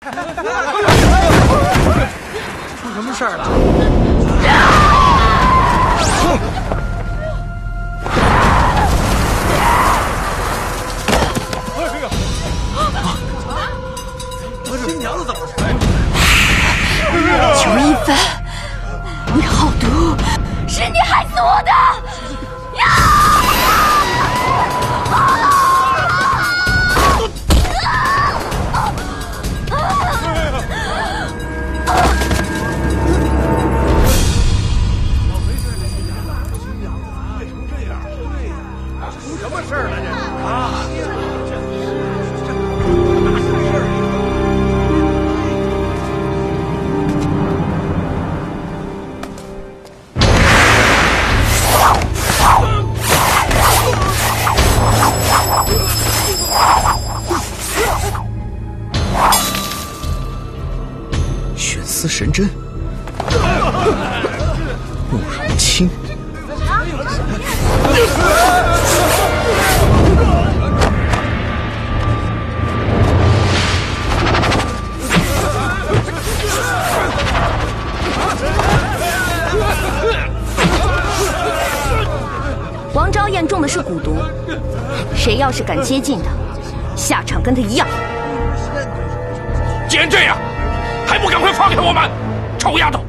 出什么事儿了？新娘子怎么了？裘一帆，你好毒，是你害死我的！出什么事儿了？这啊！玄丝神针，慕容清。王昭彦中的是蛊毒，谁要是敢接近他，下场跟他一样。既然这样，还不赶快放开我们！臭丫头！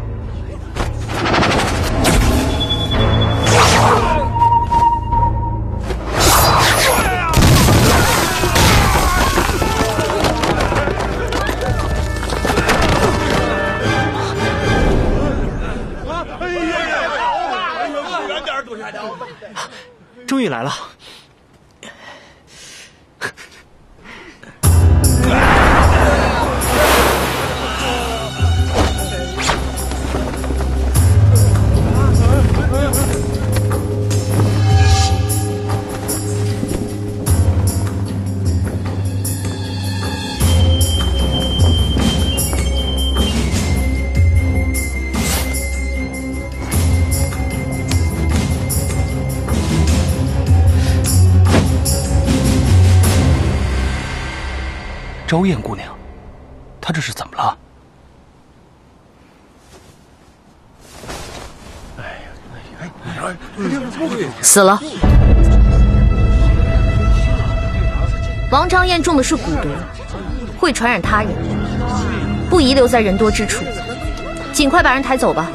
终于来了。昭彦姑娘，她这是怎么了？死了。王昭彦中的是蛊毒，会传染他人，不宜留在人多之处，尽快把人抬走吧。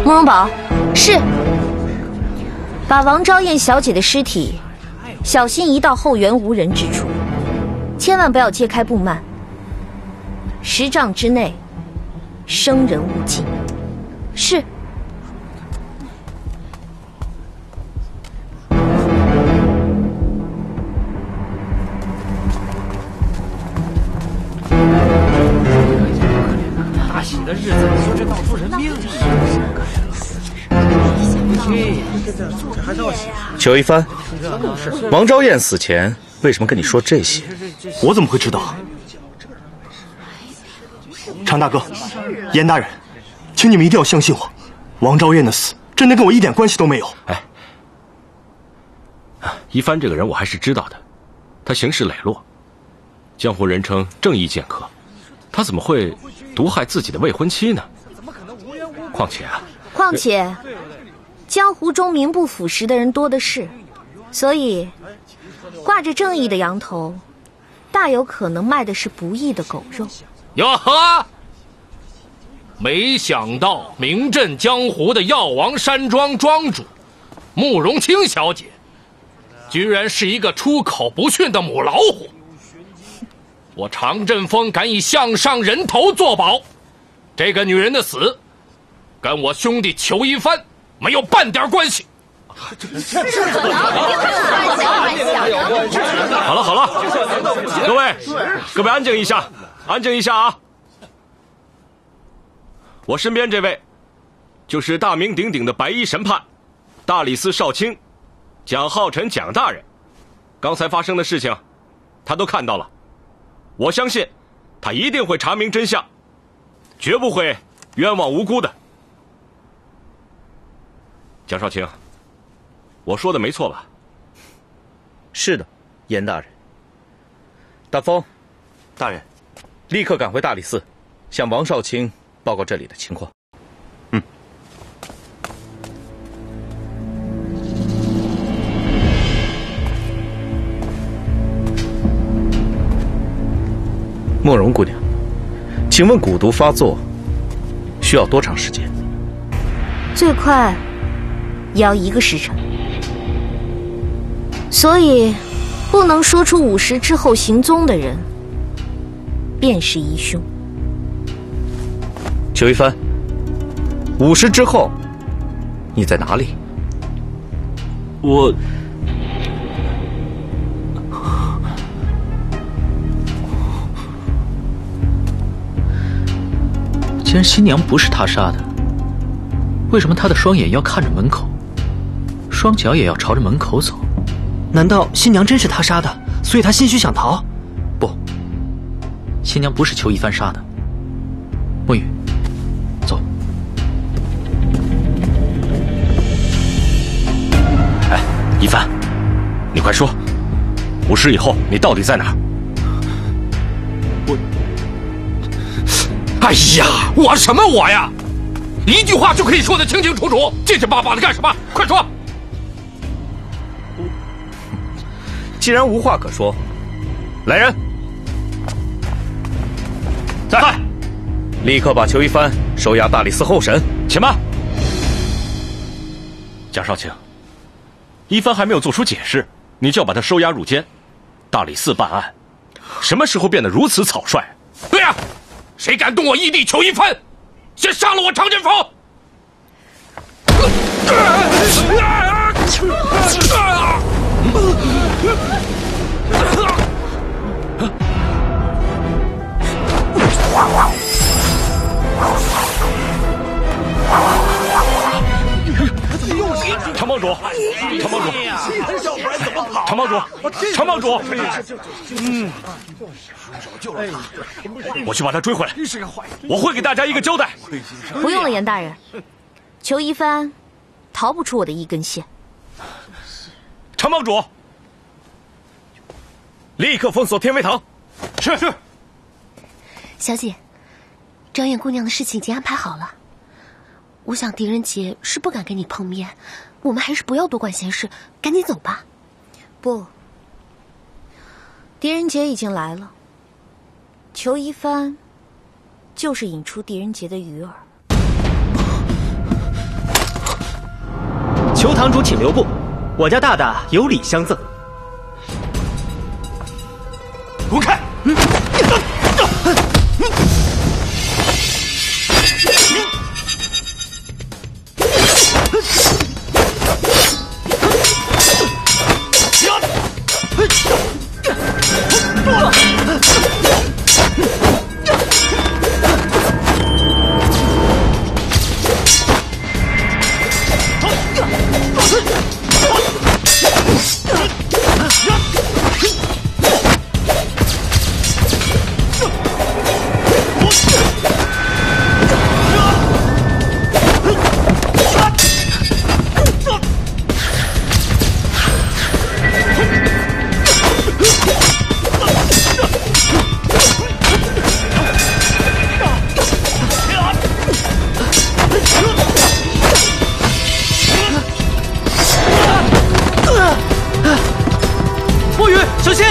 慕容宝，是。把王昭彦小姐的尸体小心移到后园无人之处，千万不要揭开布幔，10丈之内生人勿近。是。大喜的日子，你说这闹出人命了。裘一帆，王昭彦死前为什么跟你说这些？我怎么会知道？常大哥，严大人，请你们一定要相信我，王昭彦的死真的跟我一点关系都没有。哎，一帆这个人我还是知道的，他行事磊落，江湖人称正义剑客，他怎么会毒害自己的未婚妻呢？况且江湖中名不副实的人多的是，所以挂着正义的羊头，大有可能卖的是不义的狗肉。哟呵！没想到名震江湖的药王山庄庄主慕容清小姐，居然是一个出口不逊的母老虎。我常振锋敢以项上人头作保，这个女人的死，跟我兄弟裘一帆没有半点关系。好了，各位安静一下，啊！我身边这位，就是大名鼎鼎的白衣神判，大理寺少卿蒋浩辰蒋大人。刚才发生的事情，他都看到了，我相信他一定会查明真相，绝不会冤枉无辜的。蒋少卿，我说的没错吧？是的，严大人。大风，大人，立刻赶回大理寺，向王少卿报告这里的情况。嗯。慕容姑娘，请问蛊毒发作需要多长时间？最快也要1个时辰。所以，不能说出5时之后行踪的人，便是疑凶。裘一帆，5时之后，你在哪里？我既然新娘不是他杀的，为什么他的双眼要看着门口，双脚也要朝着门口走？难道新娘真是他杀的，所以他心虚想逃？不，新娘不是裘一帆杀的。墨雨，走。哎，一帆，你快说，5时以后你到底在哪儿？哎呀，我什么我呀？一句话就可以说得清清楚楚，结结巴巴的干什么？快说！既然无话可说，来人，在，立刻把裘一帆收押大理寺候审。且慢，蒋少卿，一帆还没有做出解释，你就要把他收押入监，大理寺办案，什么时候变得如此草率？对呀，谁敢动我义弟裘一帆，先杀了我常振甫！常帮主，常帮主，常帮主，常帮主，我去把他追回来，我会给大家一个交代。不用了，严大人，裘一帆逃不出我的一根线。常帮主，立刻封锁天威堂。是。小姐，张燕姑娘的事情已经安排好了。我想狄仁杰是不敢跟你碰面，我们还是不要多管闲事，赶紧走吧。不，狄仁杰已经来了，裘一帆就是引出狄仁杰的鱼饵。裘堂主请留步，我家大大有礼相赠。滚开！墨雨，小心！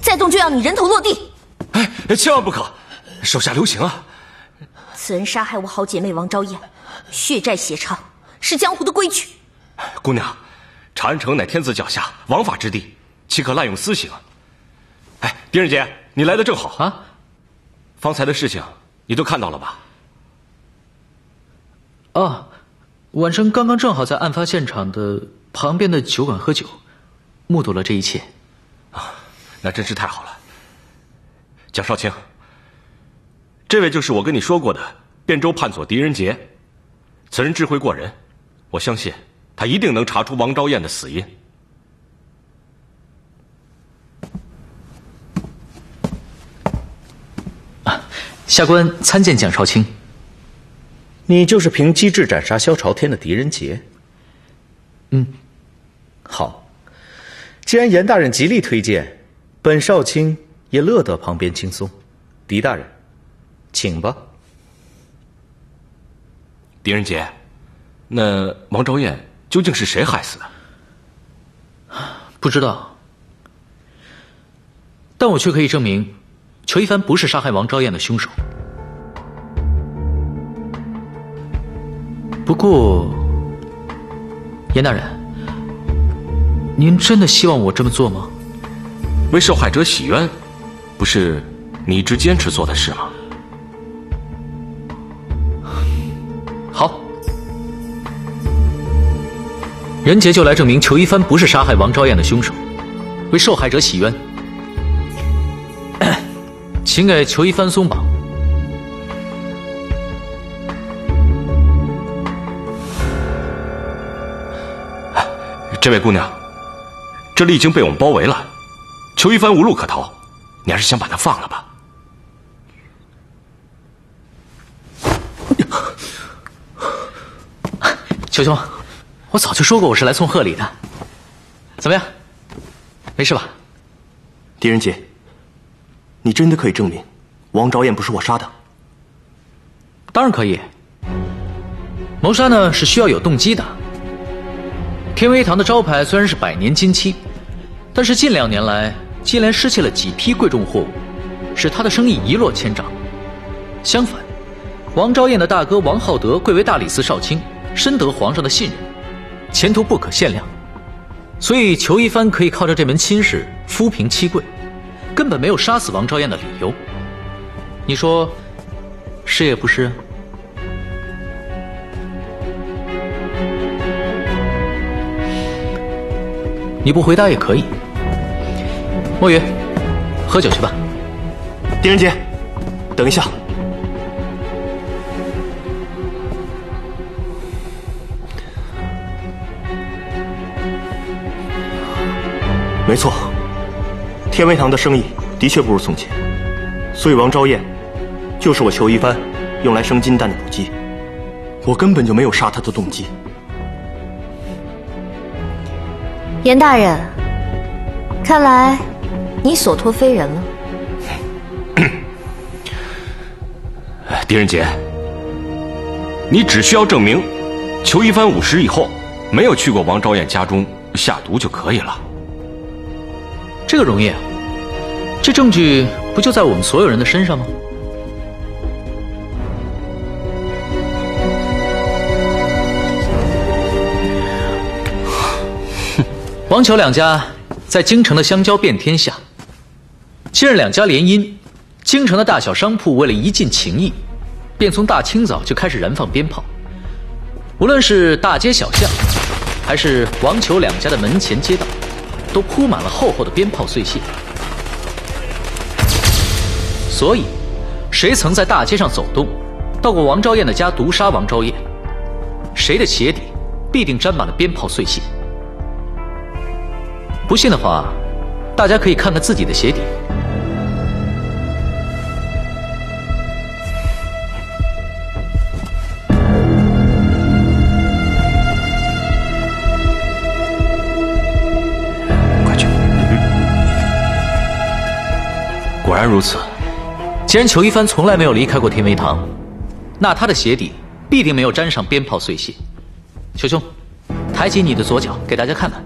再动就要你人头落地！哎，千万不可，手下留情啊！此人杀害我好姐妹王昭燕，血债血偿，是江湖的规矩。姑娘，长安城乃天子脚下，王法之地，岂可滥用私刑？哎，狄仁杰，你来的正好啊！方才的事情你都看到了吧？哦，晚上刚刚正好在案发现场的旁边的酒馆喝酒，目睹了这一切。啊，那真是太好了。蒋少卿，这位就是我跟你说过的汴州判佐狄仁杰，此人智慧过人，我相信他一定能查出王昭彦的死因。下官参见蒋少卿。你就是凭机智斩杀萧朝天的狄仁杰？嗯，好。既然严大人极力推荐，本少卿也乐得旁边轻松。狄大人，请吧。狄仁杰，那王昭彦究竟是谁害死的？不知道，但我却可以证明，裘一帆不是杀害王昭彦的凶手。不过，严大人，您真的希望我这么做吗？为受害者洗冤，不是你一直坚持做的事吗？好，仁杰就来证明裘一帆不是杀害王昭彦的凶手，为受害者洗冤。请给裘一帆松绑。这位姑娘，这里已经被我们包围了，裘一帆无路可逃，你还是想把他放了吧。裘兄，我早就说过我是来送贺礼的，怎么样？没事吧？狄仁杰，你真的可以证明王昭彦不是我杀的？当然可以。谋杀呢是需要有动机的。天威堂的招牌虽然是百年金漆，但是近2年来接连失窃了几批贵重货物，使他的生意一落千丈。相反，王昭彦的大哥王浩德贵为大理寺少卿，深得皇上的信任，前途不可限量。所以裘一帆可以靠着这门亲事夫凭妻贵，根本没有杀死王昭彦的理由。你说是也不是？你不回答也可以。墨云，喝酒去吧。狄仁杰，等一下。没错，天威堂的生意的确不如从前，所以王昭彦就是我裘一帆用来生金蛋的补鸡，我根本就没有杀他的动机。严大人，看来你所托非人了。狄仁杰，你只需要证明裘一帆5时以后没有去过王昭彦家中下毒就可以了。这个容易啊，这证据不就在我们所有人的身上吗？王裘两家在京城的相交遍天下，今日两家联姻，京城的大小商铺为了一尽情谊，便从大清早就开始燃放鞭炮。无论是大街小巷，还是王裘两家的门前街道，都铺满了厚厚的鞭炮碎屑。所以，谁曾在大街上走动，到过王昭彦的家毒杀王昭彦，谁的鞋底必定沾满了鞭炮碎屑。不信的话，大家可以看看自己的鞋底。快去！果然如此。既然裘一帆从来没有离开过天威堂，那他的鞋底必定没有沾上鞭炮碎屑。裘兄，抬起你的左脚给大家看看。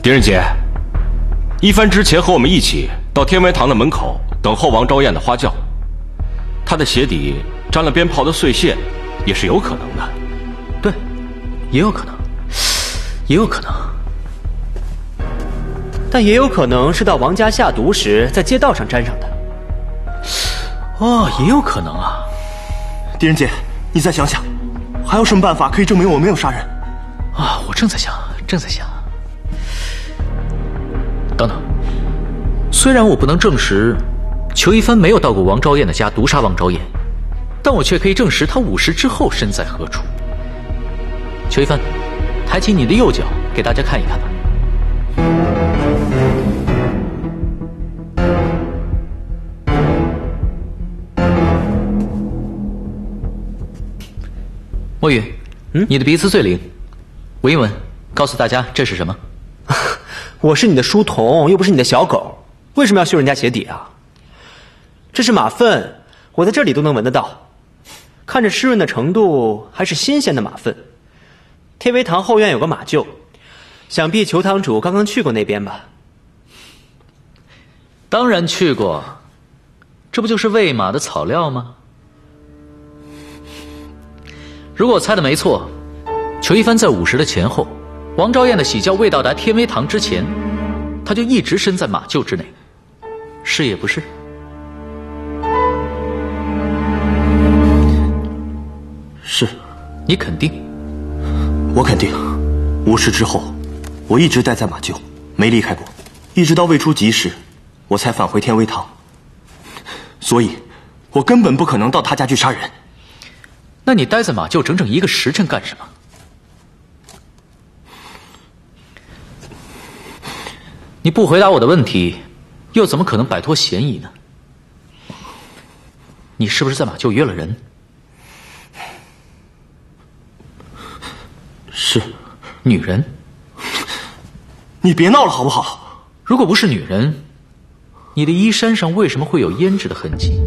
狄仁杰，一帆之前和我们一起到天威堂的门口等候王昭彦的花轿。他的鞋底沾了鞭炮的碎屑，也是有可能的。对，也有可能，也有可能。但也有可能是到王家下毒时在街道上沾上的。哦，也有可能啊。狄仁杰，你再想想，还有什么办法可以证明我没有杀人？啊，我正在想，正在想。等等，虽然我不能证实裘一帆没有到过王昭彦的家毒杀王昭彦，但我却可以证实他午时之后身在何处。裘一帆，抬起你的右脚，给大家看一看吧。墨雨，你的鼻子最灵，闻一闻，告诉大家这是什么？我是你的书童，又不是你的小狗，为什么要嗅人家鞋底啊？这是马粪，我在这里都能闻得到，看着湿润的程度，还是新鲜的马粪。天威堂后院有个马厩，想必裘堂主刚刚去过那边吧？当然去过，这不就是喂马的草料吗？如果我猜的没错，裘一帆在午时的前后，王昭彦的喜轿未到达天威堂之前，他就一直身在马厩之内，是也不是？是。你肯定？我肯定。午时之后，我一直待在马厩，没离开过，一直到未出吉时，我才返回天威堂。所以，我根本不可能到他家去杀人。那你待在马厩整整1个时辰干什么？你不回答我的问题，又怎么可能摆脱嫌疑呢？你是不是在马厩约了人？是。女人？你别闹了好不好？如果不是女人，你的衣衫上为什么会有胭脂的痕迹？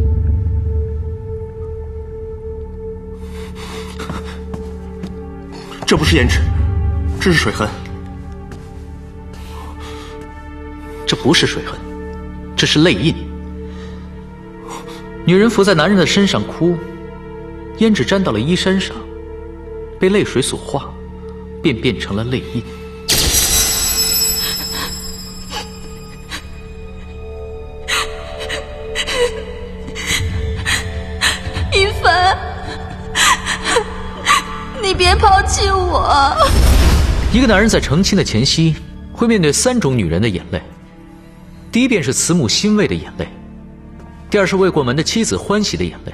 这不是胭脂，这是水痕。这不是水痕，这是泪印。女人伏在男人的身上哭，胭脂沾到了衣衫上，被泪水所化，便变成了泪印。一帆，你别抛弃我。一个男人在成亲的前夕，会面对3种女人的眼泪。第一便是慈母欣慰的眼泪，第二是未过门的妻子欢喜的眼泪，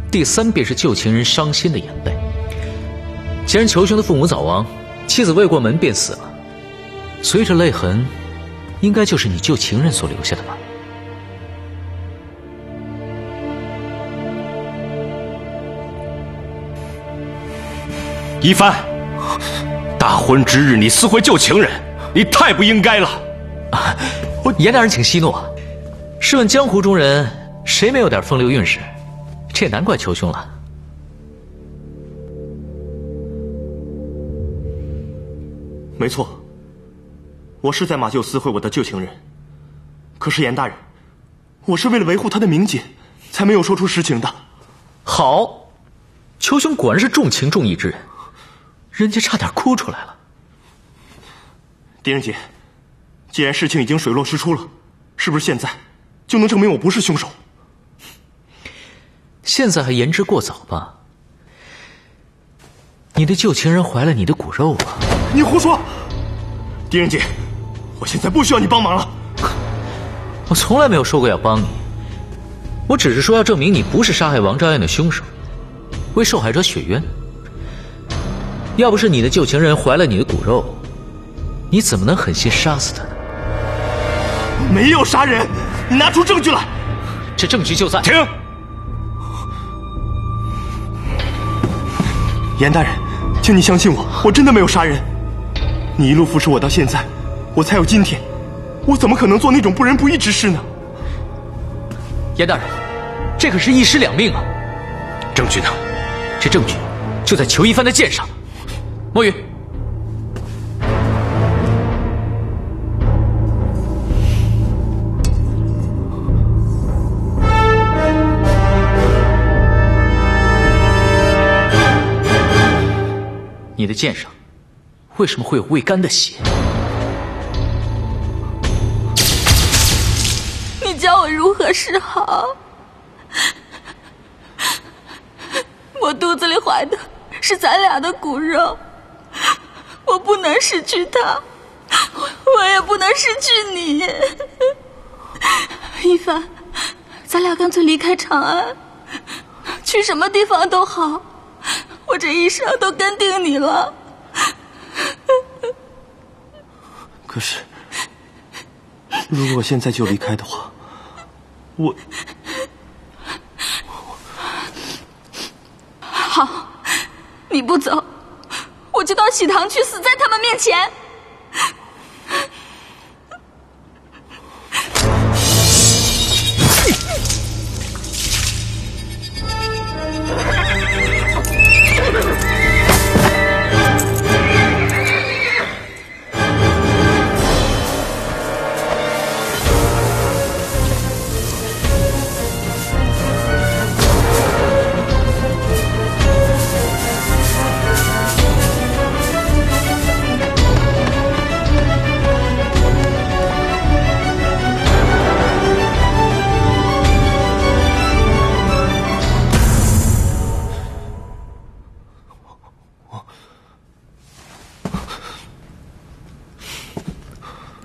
第3便是旧情人伤心的眼泪。既然裘兄的父母早亡，妻子未过门便死了，所以这泪痕应该就是你旧情人所留下的吧？一帆，大婚之日你私会旧情人，你太不应该了。严大人请息怒。试问江湖中人，谁没有点风流韵事？这也难怪裘兄了。没错，我是在马厩私会我的旧情人。可是严大人，我是为了维护他的名节，才没有说出实情的。好，裘兄果然是重情重义之人，人家差点哭出来了。狄仁杰，既然事情已经水落石出了，是不是现在就能证明我不是凶手？现在还言之过早吧？你的旧情人怀了你的骨肉啊！你胡说！狄仁杰，我现在不需要你帮忙了。我从来没有说过要帮你，我只是说要证明你不是杀害王昭彦的凶手，为受害者雪冤。要不是你的旧情人怀了你的骨肉，你怎么能狠心杀死他呢？没有杀人，你拿出证据来。这证据就在。停！严大人，请你相信我，我真的没有杀人。你一路扶持我到现在，我才有今天。我怎么可能做那种不仁不义之事呢？严大人，这可是一尸两命啊！证据呢？这证据就在裘一帆的剑上。墨雨，的剑上为什么会有未干的血？你教我如何是好？我肚子里怀的是咱俩的骨肉，我不能失去他，我也不能失去你。一帆，咱俩干脆离开长安，去什么地方都好，我这一生都跟定你了。可是，如果我现在就离开的话，我好，你不走，我就到喜堂去，死在他们面前。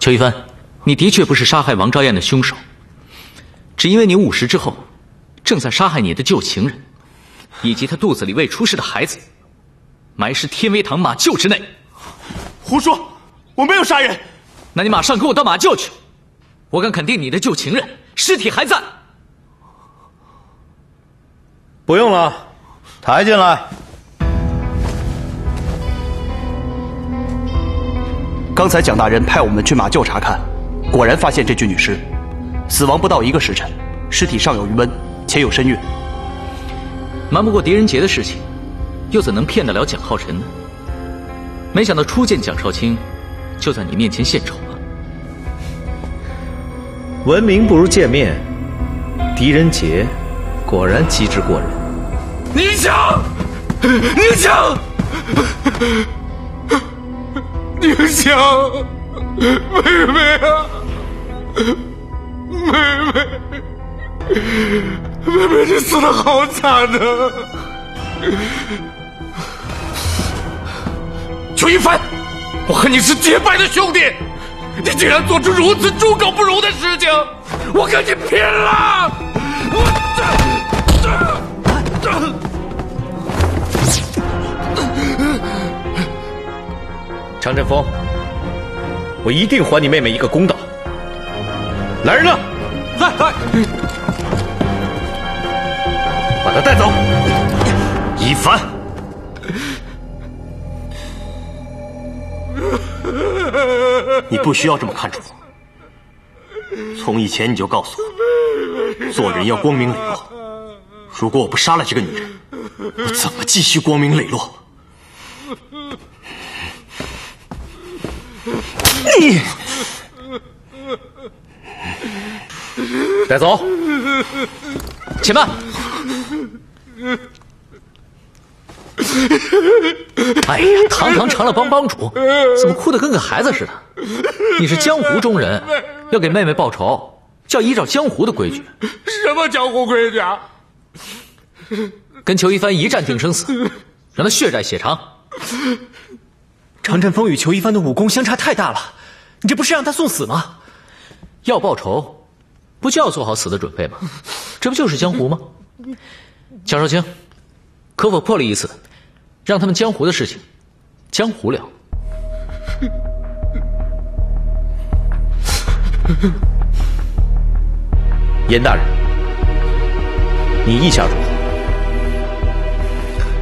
邱一帆，你的确不是杀害王昭燕的凶手，只因为你午时之后正在杀害你的旧情人，以及她肚子里未出世的孩子，埋尸天威堂马厩之内。胡说，我没有杀人。那你马上跟我到马厩去，我敢肯定你的旧情人尸体还在。不用了，抬进来。刚才蒋大人派我们去马厩查看，果然发现这具女尸，死亡不到1个时辰，尸体尚有余温，且有身孕。瞒不过狄仁杰的事情，又怎能骗得了蒋浩辰呢？没想到初见蒋少卿，就在你面前献丑了。闻名不如见面，狄仁杰果然机智过人。宁强，宁强，宁强，妹妹啊，妹妹，妹妹，你死得好惨啊！邱一帆，我和你是结拜的兄弟，你竟然做出如此猪狗不如的事情，我跟你拼了！常振锋，我一定还你妹妹一个公道。来人呐！来，把她带走。一帆，你不需要这么看着我。从以前你就告诉我，做人要光明磊落。如果我不杀了这个女人，我怎么继续光明磊落？你带走。且慢。哎呀，堂堂长乐帮帮主，怎么哭得跟个孩子似的？你是江湖中人，要给妹妹报仇，就要依照江湖的规矩。什么江湖规矩啊？跟裘一帆一战定生死，让他血债血偿。常振锋与裘一帆的武功相差太大了，你这不是让他送死吗？要报仇，不就要做好死的准备吗？这不就是江湖吗？蒋少卿，可否破例一次，让他们江湖的事情江湖了？严大人，你意下如何？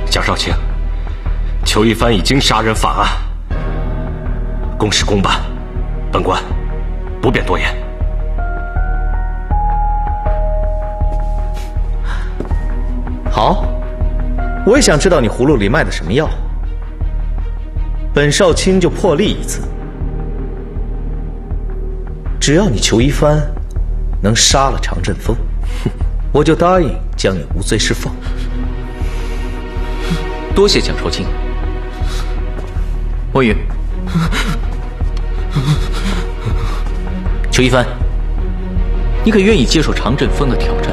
蒋少卿，裘一帆已经杀人犯案，公事公办，本官不便多言。好，我也想知道你葫芦里卖的什么药。本少卿就破例一次，只要你裘一帆能杀了常振锋，我就答应将你无罪释放。多谢蒋少卿。墨雨，邱一帆，你可愿意接受常振锋的挑战？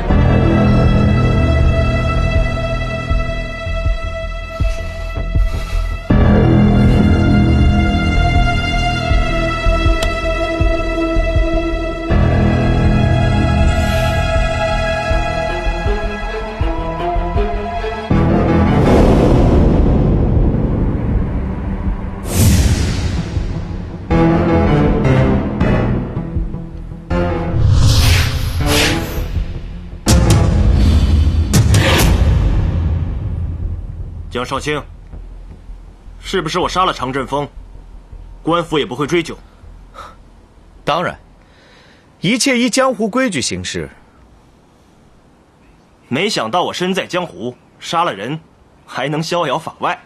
江少卿，是不是我杀了常振锋，官府也不会追究？当然，一切依江湖规矩行事。没想到我身在江湖，杀了人还能逍遥法外。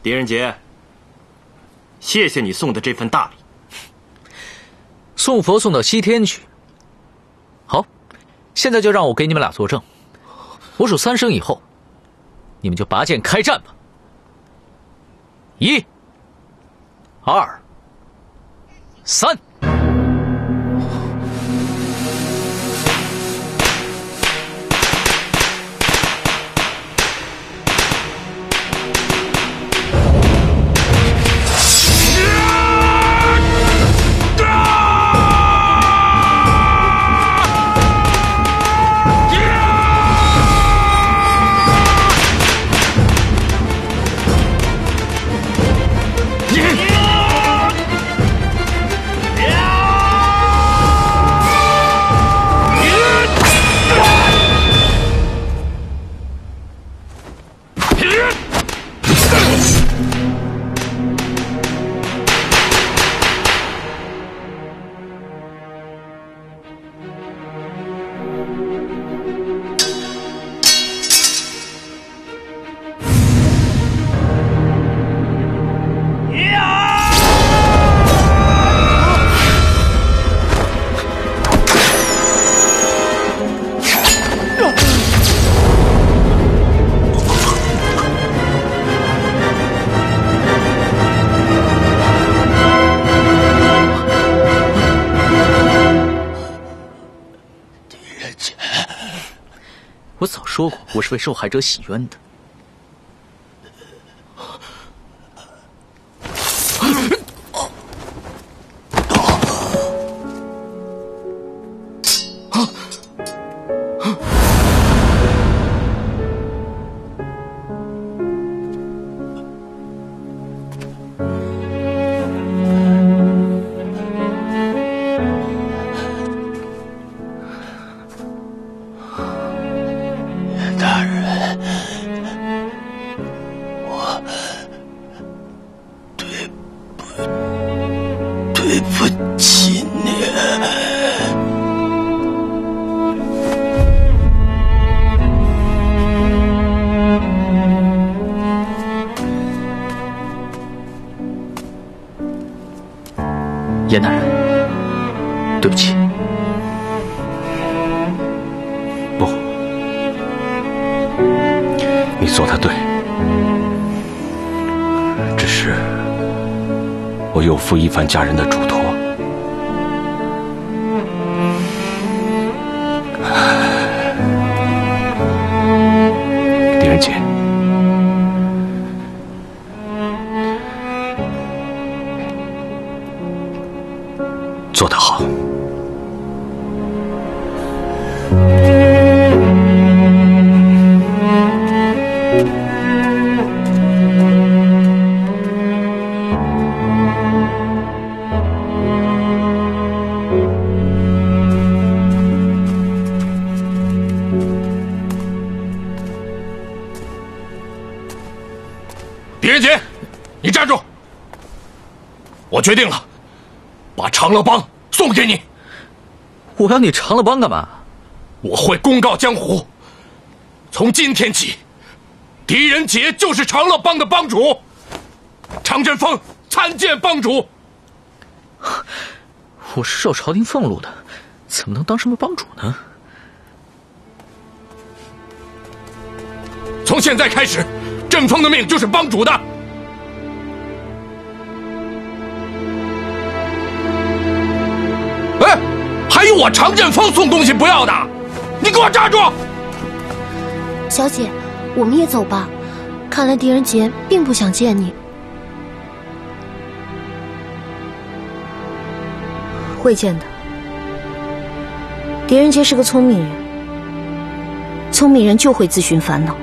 狄仁杰，谢谢你送的这份大礼。送佛送到西天去。好，现在就让我给你们俩作证，我数3声以后，你们就拔剑开战吧。1、2、3。我早说过，我是为受害者洗冤的。严大人，对不起。不，你做的对，只是我有负一帆家人的嘱托。狄仁杰，做得好。狄仁杰，你站住！我决定了，把长乐帮送给你。我要你长乐帮干嘛？我会公告江湖，从今天起，狄仁杰就是长乐帮的帮主，常振锋参见帮主。我是受朝廷俸禄的，怎么能当什么帮主呢？从现在开始，振锋的命就是帮主的。比我常振锋送东西不要的。你给我站住！小姐，我们也走吧。看来狄仁杰并不想见你。会见的。狄仁杰是个聪明人，聪明人就会自寻烦恼。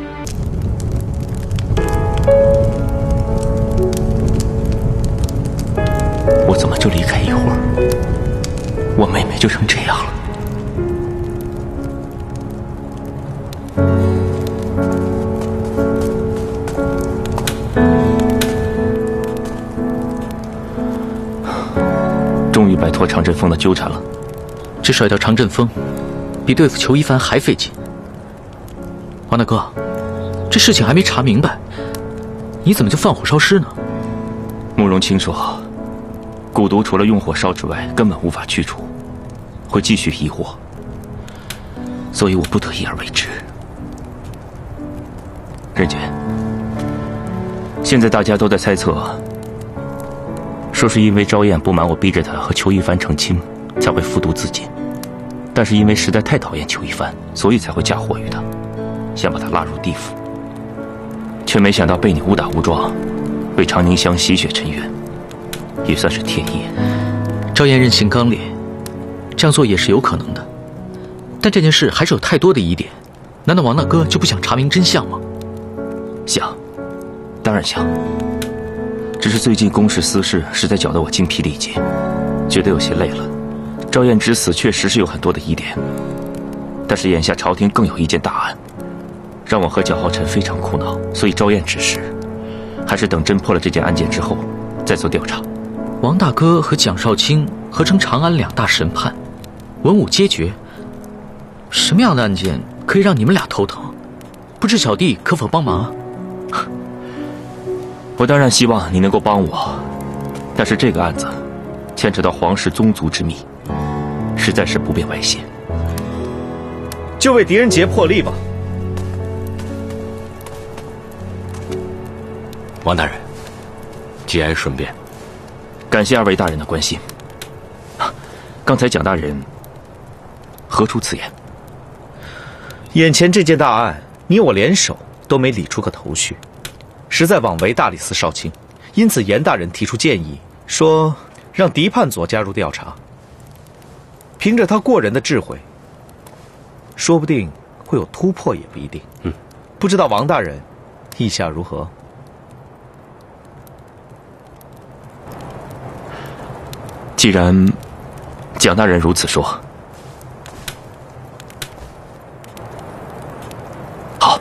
我怎么就离开一会儿，我妹妹就成这样了？终于摆脱常振锋的纠缠了。这甩掉常振锋，比对付裘一帆还费劲。王大哥，这事情还没查明白，你怎么就放火烧尸呢？慕容清说，蛊毒除了用火烧之外，根本无法去除，会继续疑惑，所以我不得已而为之。任杰，现在大家都在猜测，说是因为昭燕不满我逼着她和裘一帆成亲，才会服毒自尽。但是因为实在太讨厌裘一帆，所以才会嫁祸于他，想把他拉入地府，却没想到被你误打误撞，为长宁乡洗雪尘冤，也算是天意。昭燕任性刚烈，这样做也是有可能的，但这件事还是有太多的疑点，难道王大哥就不想查明真相吗？想，当然想。只是最近公事私事实在搅得我精疲力尽，觉得有些累了。昭燕之死确实是有很多的疑点，但是眼下朝廷更有一件大案，让我和蒋浩辰非常苦恼，所以昭燕指示，还是等侦破了这件案件之后再做调查。王大哥和蒋少卿合称长安两大神判，文武皆决，什么样的案件可以让你们俩头疼？不知小弟可否帮忙？我当然希望你能够帮我，但是这个案子牵扯到皇室宗族之秘，实在是不便外泄，就为狄仁杰破例吧。王大人，节哀顺变，感谢二位大人的关心。刚才蒋大人何出此言？眼前这件大案，你我联手都没理出个头绪，实在枉为大理寺少卿。因此严大人提出建议，说让狄判佐加入调查。凭着他过人的智慧，说不定会有突破，也不一定。不知道王大人意下如何？既然蒋大人如此说，好。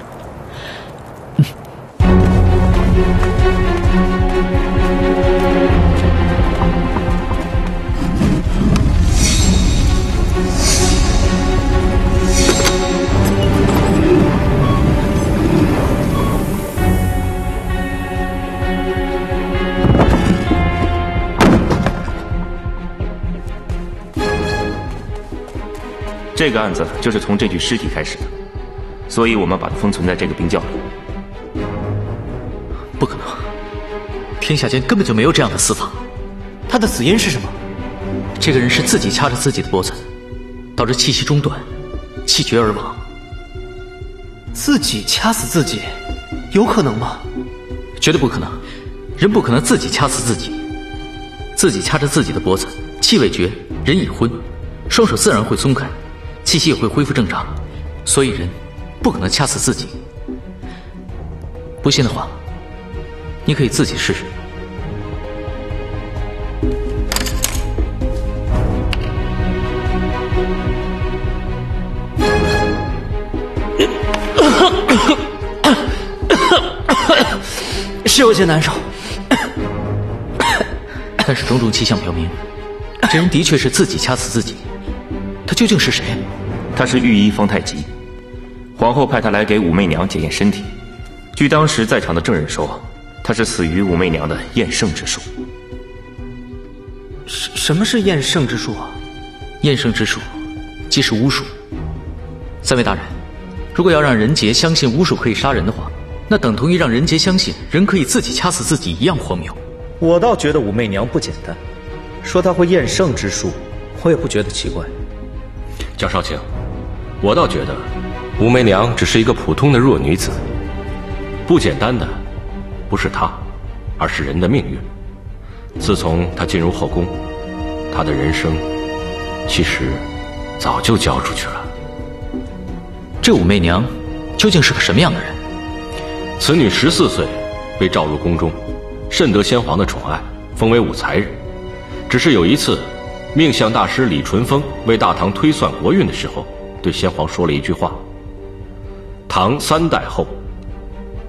这个案子就是从这具尸体开始的，所以我们把它封存在这个冰窖里。不可能，天下间根本就没有这样的死法。他的死因是什么？这个人是自己掐着自己的脖子，导致气息中断，气绝而亡。自己掐死自己，有可能吗？绝对不可能，人不可能自己掐死自己。自己掐着自己的脖子，气未绝，人已昏，双手自然会松开，气息也会恢复正常，所以人不可能掐死自己。不信的话，你可以自己试试。是有些难受，但是种种迹象表明，这人的确是自己掐死自己。他究竟是谁？他是御医方太极，皇后派他来给武媚娘检验身体。据当时在场的证人说，他是死于武媚娘的验圣之术。什么是验圣之术啊？验圣之术，即是巫术。三位大人，如果要让仁杰相信巫术可以杀人的话，那等同于让仁杰相信人可以自己掐死自己一样荒谬。我倒觉得武媚娘不简单，说她会验圣之术，我也不觉得奇怪。江少卿，我倒觉得武媚娘只是一个普通的弱女子，不简单的不是她，而是人的命运。自从她进入后宫，她的人生其实早就交出去了。这武媚娘究竟是个什么样的人？此女14岁被召入宫中，甚得先皇的宠爱，封为武才人。只是有一次，命相大师李淳风为大唐推算国运的时候，对先皇说了一句话：唐3代后，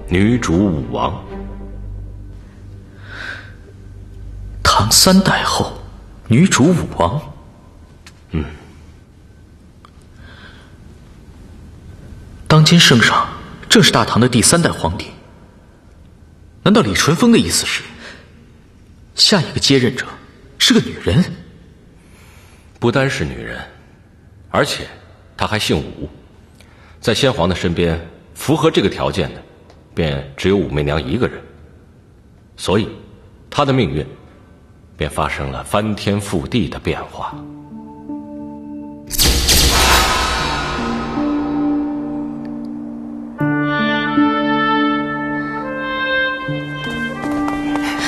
女主武王。唐3代后，女主武王。当今圣上正是大唐的第3代皇帝。难道李淳风的意思是，下一个接任者是个女人？不单是女人，而且她还姓武。在先皇的身边，符合这个条件的，便只有武媚娘一个人。所以，她的命运便发生了翻天覆地的变化。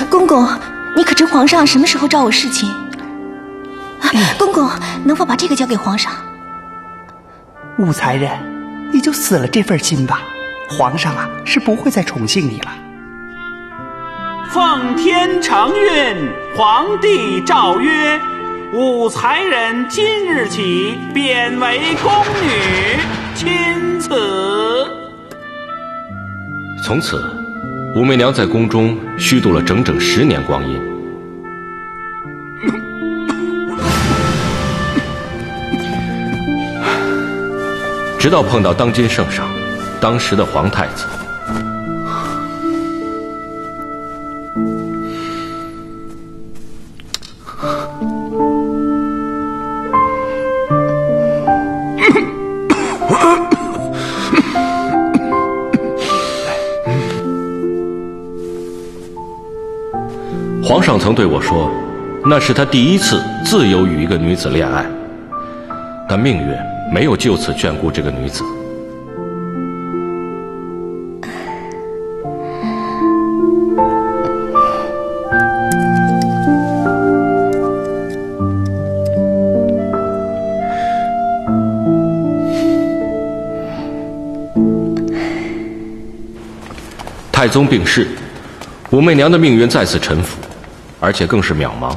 公公，你可知皇上什么时候召我侍寝？公公，能否把这个交给皇上？武才人，你就死了这份心吧。皇上啊，是不会再宠幸你了。奉天承运，皇帝诏曰：武才人今日起贬为宫女，钦此。从此，武媚娘在宫中虚度了整整10年光阴。直到碰到当今圣上，当时的皇太子。皇上曾对我说，那是他第一次自由与一个女子恋爱，但命运没有就此眷顾这个女子。太宗病逝，武媚娘的命运再次臣服，而且更是渺茫。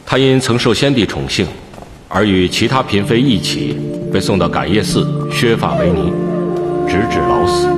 她因曾受先帝宠幸，而与其他嫔妃一起被送到感业寺削发为尼，直至老死。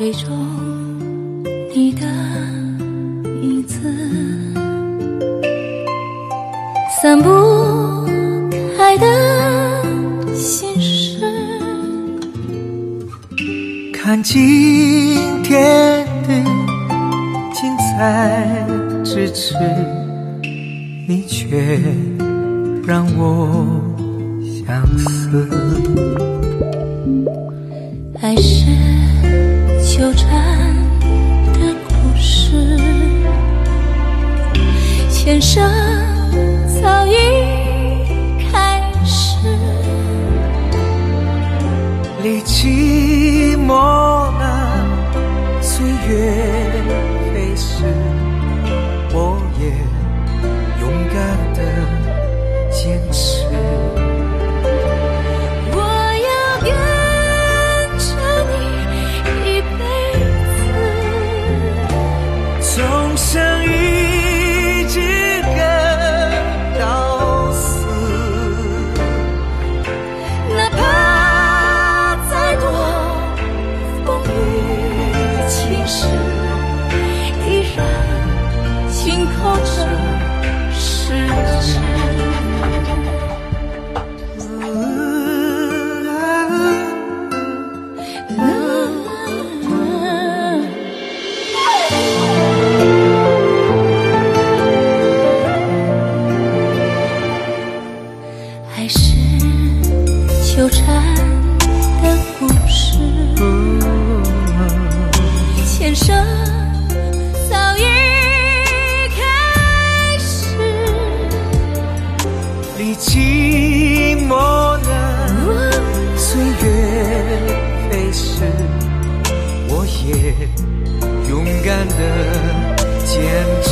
水中你的影子，散不开的心事。看今天的精彩咫尺，你却让我相思。爱是纠缠的故事，前生早已开始。历寂寞了，岁月飞逝，我也勇敢地坚持。从生一直跟到死，哪怕再多缠的故事，前生早已开始。历寂寞的岁月飞逝，我也勇敢的坚持。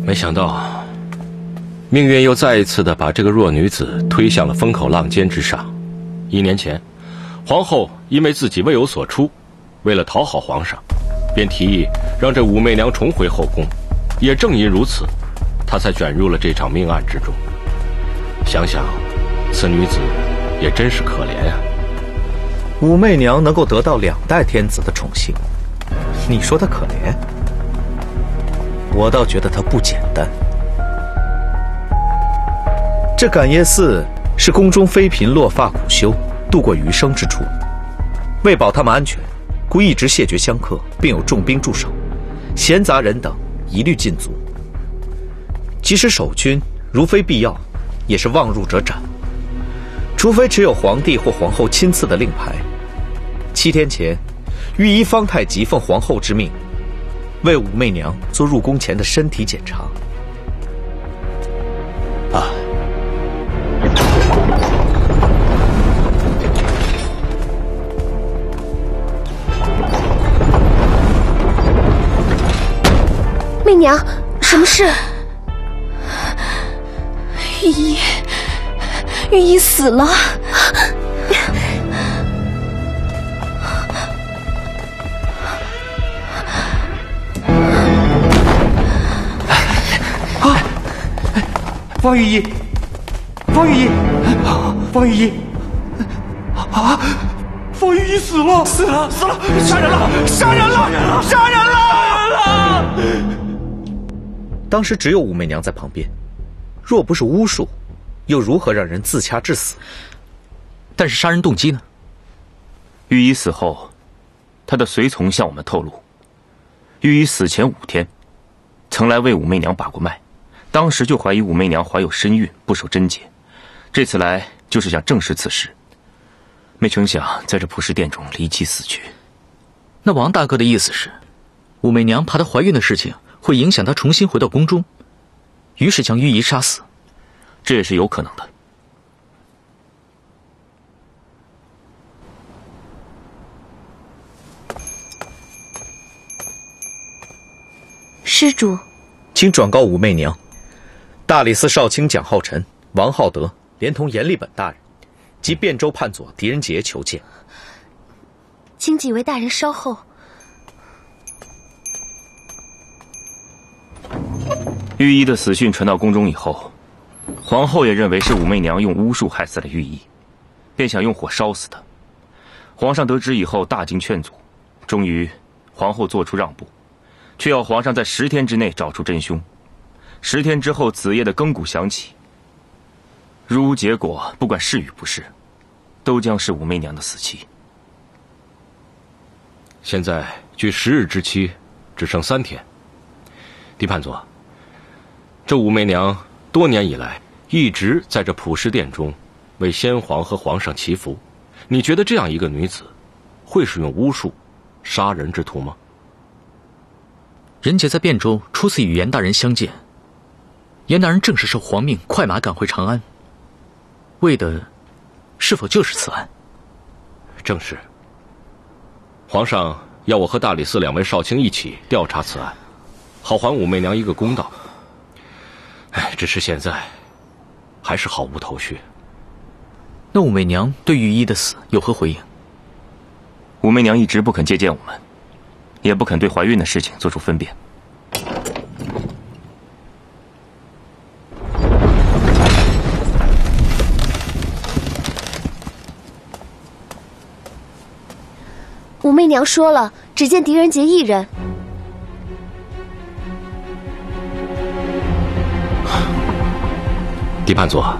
没想到，命运又再一次的把这个弱女子推向了风口浪尖之上。1年前，皇后因为自己未有所出，为了讨好皇上，便提议让这武媚娘重回后宫。也正因如此，她才卷入了这场命案之中。想想，此女子也真是可怜啊。武媚娘能够得到2代天子的宠幸，你说她可怜？我倒觉得她不简单。这感业寺是宫中妃嫔落发苦修，度过余生之处。为保他们安全，故一直谢绝香客，并有重兵驻守，闲杂人等一律禁足。即使守军，如非必要，也是妄入者斩。除非持有皇帝或皇后亲赐的令牌。7天前，御医方太极奉皇后之命，为武媚娘做入宫前的身体检查。媚娘，什么事？御医死了。方御医，方御医，方御医，啊！方御医死了，死了，死了！杀人了！杀人了！杀人了！当时只有武媚娘在旁边，若不是巫术，又如何让人自掐致死？但是杀人动机呢？御医死后，他的随从向我们透露，御医死前5天，曾来为武媚娘把过脉。当时就怀疑武媚娘怀有身孕，不守贞洁，这次来就是想证实此事，没成想在这蒲氏殿中离奇死去。那王大哥的意思是，武媚娘怕她怀孕的事情会影响她重新回到宫中，于是将御医杀死。这也是有可能的。施主，请转告武媚娘，大理寺少卿蒋浩辰、王浩德连同阎立本大人及汴州判佐狄仁杰求见。请几位大人稍后。御医的死讯传到宫中以后，皇后也认为是武媚娘用巫术害死了御医，便想用火烧死他。皇上得知以后大惊劝阻，终于皇后做出让步，却要皇上在10天之内找出真凶。10天之后子夜的更鼓响起，如无结果，不管是与不是，都将是武媚娘的死期。现在距10日之期只剩3天，狄判佐，这武媚娘多年以来一直在这普事殿中为先皇和皇上祈福，你觉得这样一个女子会使用巫术杀人之徒吗？仁杰在汴州初次与严大人相见，严大人正是受皇命快马赶回长安，为的是否就是此案？正是。皇上要我和大理寺2位少卿一起调查此案，好还武媚娘一个公道。只是现在还是毫无头绪。那武媚娘对御医的死有何回应？武媚娘一直不肯接见我们，也不肯对怀孕的事情做出分辨。武媚娘说了，只见狄仁杰一人。狄判佐，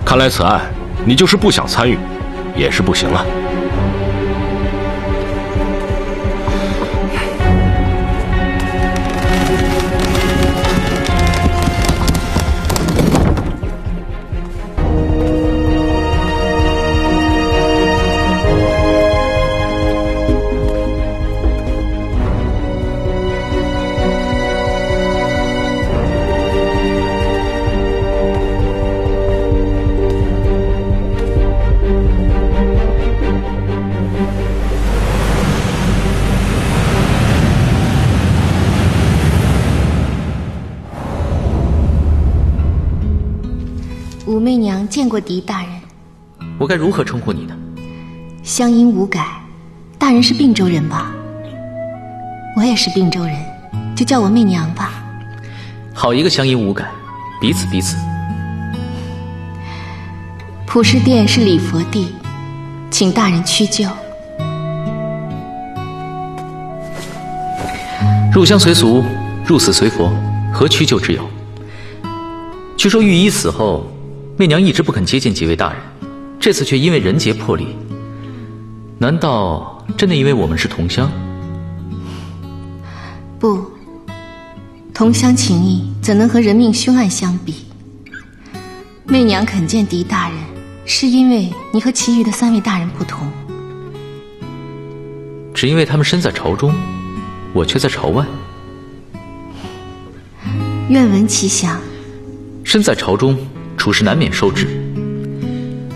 看来此案你就是不想参与，也是不行了。武媚娘见过狄大人，我该如何称呼你呢？乡音无改，大人是并州人吧？我也是并州人，就叫我媚娘吧。好一个乡音无改，彼此彼此。普事殿是礼佛地，请大人屈就。入乡随俗，入死随佛，何屈就之有？据说御医死后，媚娘一直不肯接见几位大人，这次却因为人杰破例，难道真的因为我们是同乡？不，同乡情谊怎能和人命凶案相比？媚娘肯见狄大人，是因为你和其余的3位大人不同。只因为他们身在朝中，我却在朝外。愿闻其详。身在朝中，处事难免受制。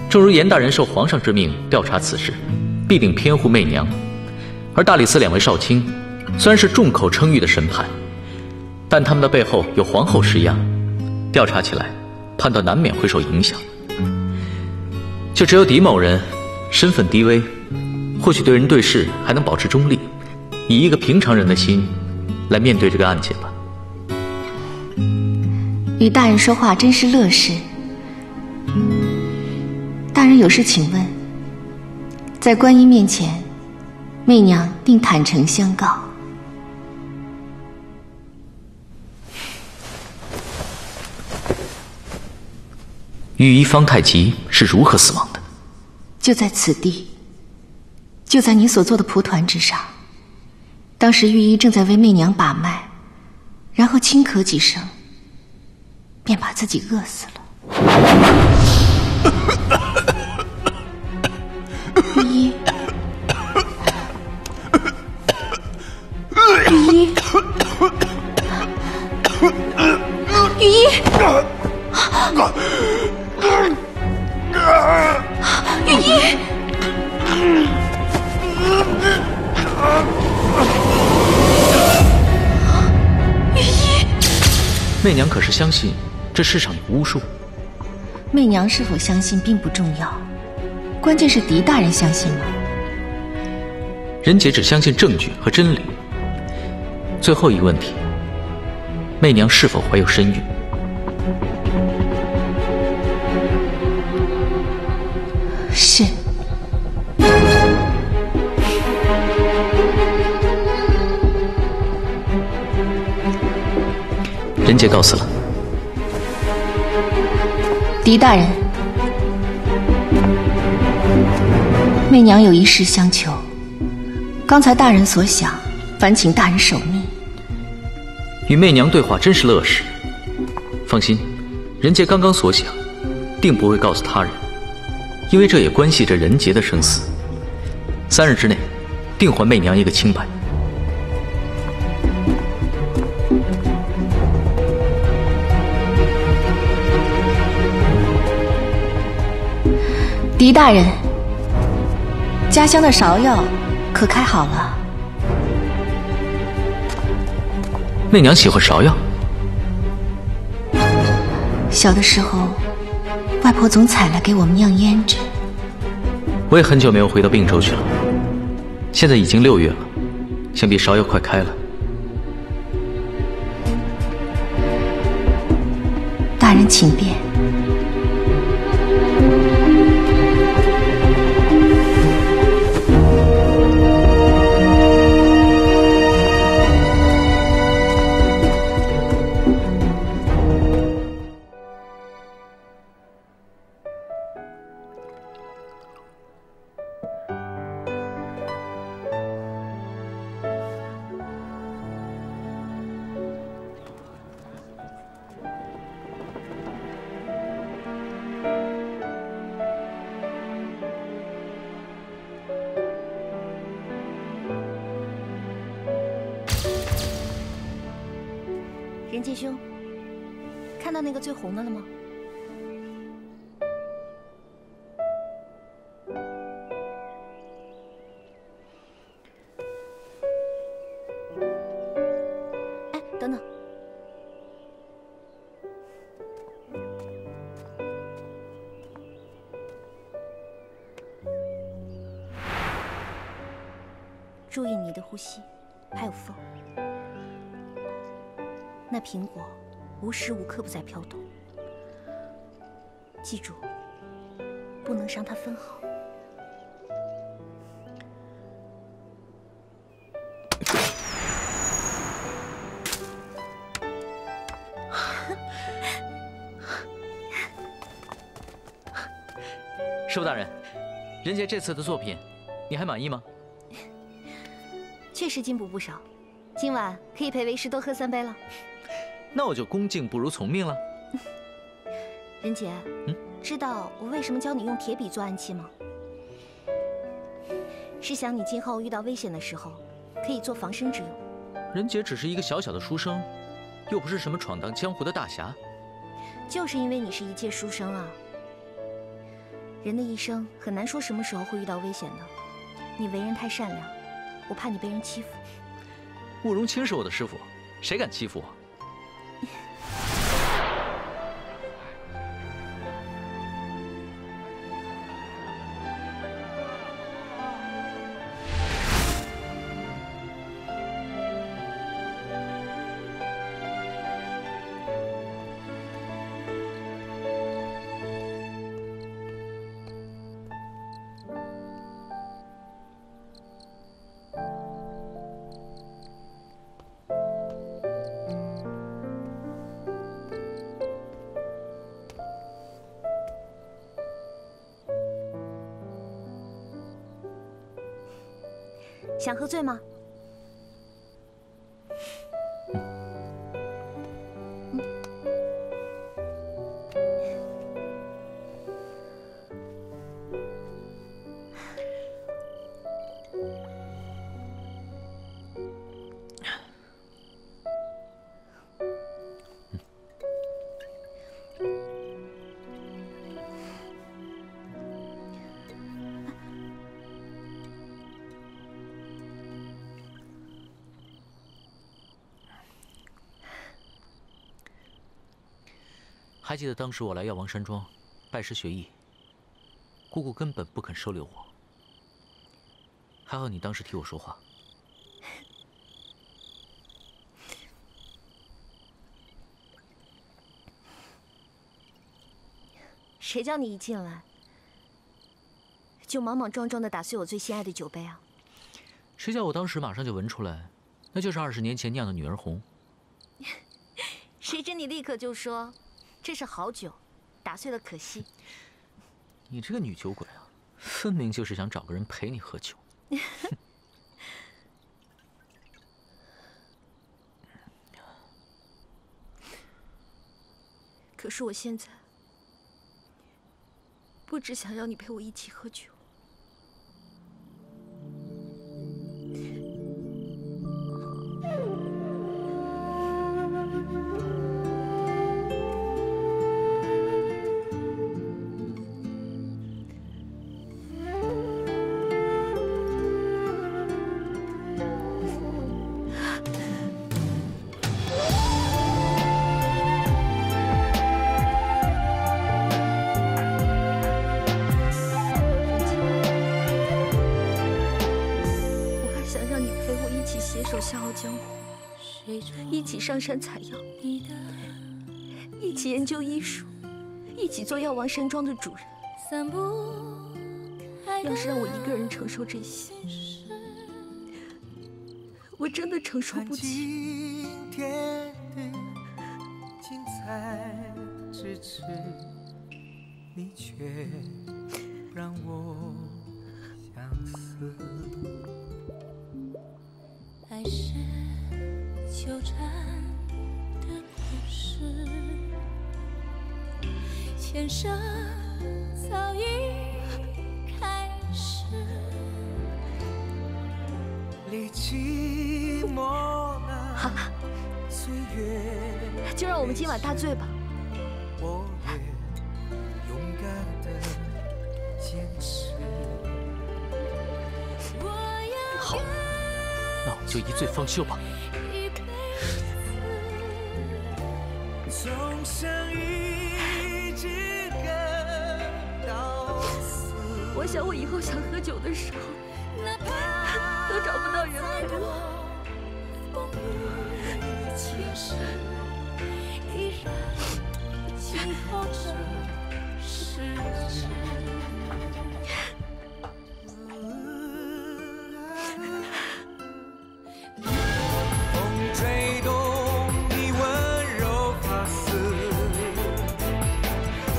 正如严大人受皇上之命调查此事，必定偏护媚娘，而大理寺2位少卿虽然是众口称誉的神判，但他们的背后有皇后施压，调查起来判断难免会受影响。就只有狄某人身份低微，或许对人对事还能保持中立，以一个平常人的心来面对这个案件吧。与大人说话真是乐事。大人有事请问，在观音面前，媚娘定坦诚相告。御医方太极是如何死亡的？就在此地，就在你所做的蒲团之上。当时御医正在为媚娘把脉，然后轻咳几声，便把自己饿死了。御医，御医，御医，御医。御医，媚娘可是相信这世上有巫术？媚娘是否相信并不重要，关键是狄大人相信吗？人杰只相信证据和真理。最后一个问题，媚娘是否怀有身孕？是。人杰告辞了。狄大人，媚娘有一事相求，刚才大人所想，烦请大人守密。与媚娘对话真是乐事。放心，仁杰刚刚所想，定不会告诉他人，因为这也关系着仁杰的生死。3日之内，定还媚娘一个清白。狄大人，家乡的芍药可开好了？媚娘喜欢芍药。小的时候，外婆总采来给我们酿胭脂。我也很久没有回到并州去了，现在已经6月了，想必芍药快开了。大人请便。仁杰兄，看到那个最红的了吗？哎，等等，注意你的呼吸，还有风。那苹果无时无刻不在飘动，记住，不能伤它分毫。师傅大人，仁杰这次的作品，你还满意吗？确实进步不少，今晚可以陪为师多喝3杯了。那我就恭敬不如从命了。仁杰，知道我为什么教你用铁笔做暗器吗？是想你今后遇到危险的时候，可以做防身之用。仁杰只是一个小小的书生，又不是什么闯荡江湖的大侠。就是因为你是一介书生啊。人的一生很难说什么时候会遇到危险的。你为人太善良，我怕你被人欺负。慕容清是我的师傅，谁敢欺负我？想喝醉吗？还记得当时我来药王山庄拜师学艺，姑姑根本不肯收留我。还好你当时替我说话。谁叫你一进来就莽莽撞撞地打碎我最心爱的酒杯啊？谁叫我当时马上就闻出来，那就是20年前酿的女儿红。谁知你立刻就说这是好酒，打碎了可惜。你这个女酒鬼啊，分明就是想找个人陪你喝酒。可是我现在不只想要你陪我一起喝酒。一起上山采药，一起研究医术，一起做药王山庄的主人。要是让我一个人承受这些，我真的承受不起。今天的精彩咫尺，你却让我相思。爱是纠缠的故事，前生早已开始。离寂寞好了，岁月就让我们今晚大醉吧。我也勇敢的坚持。好，那我们就一醉方休吧。从相遇直跟到死。我想我以后想喝酒的时候，都找不到人陪我。风雨侵蚀，依然静候着时辰。风吹动你温柔发丝，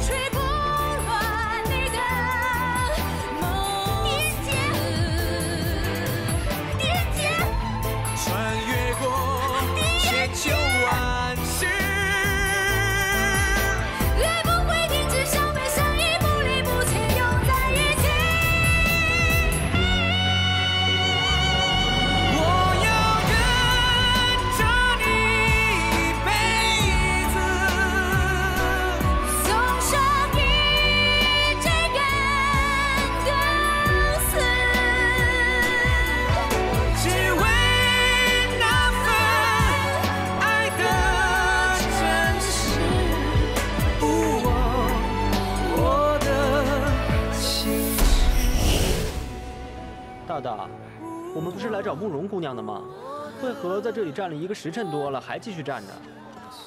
吹不乱你的梦结，穿越过千秋万世，爱不会停止，相背相依，不离不弃，永在一起。我要跟着你一辈子，送上一句感更死，只为那份爱的真实。我的心事。大大，我们不是来找慕容姑娘的吗？为何在这里站了1个时辰多了，还继续站着？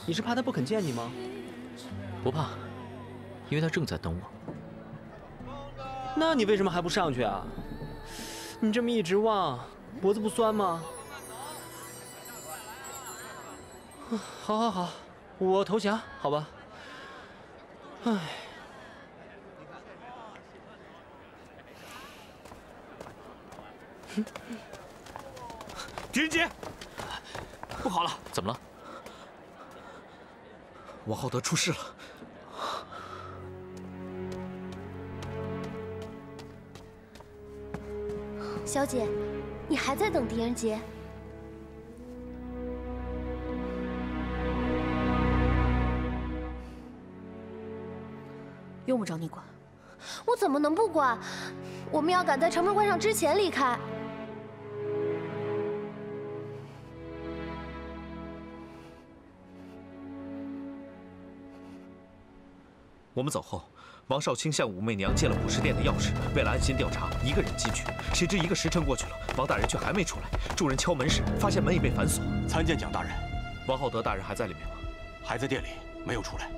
你是怕她不肯见你吗？不怕，因为她正在等我。那你为什么还不上去啊？你这么一直望，脖子不酸吗？好好好，我投降，好吧。唉。狄仁杰，不好了！怎么了？王浩德出事了。小姐，你还在等狄仁杰？用不着你管。我怎么能不管？我们要赶在城门关上之前离开。我们走后，王少卿向武媚娘借了捕食殿的钥匙，为了安心调查，一个人进去。谁知1个时辰过去了，王大人却还没出来。众人敲门时，发现门已被反锁。参见蒋大人。王浩德大人还在里面吗？还在店里，没有出来。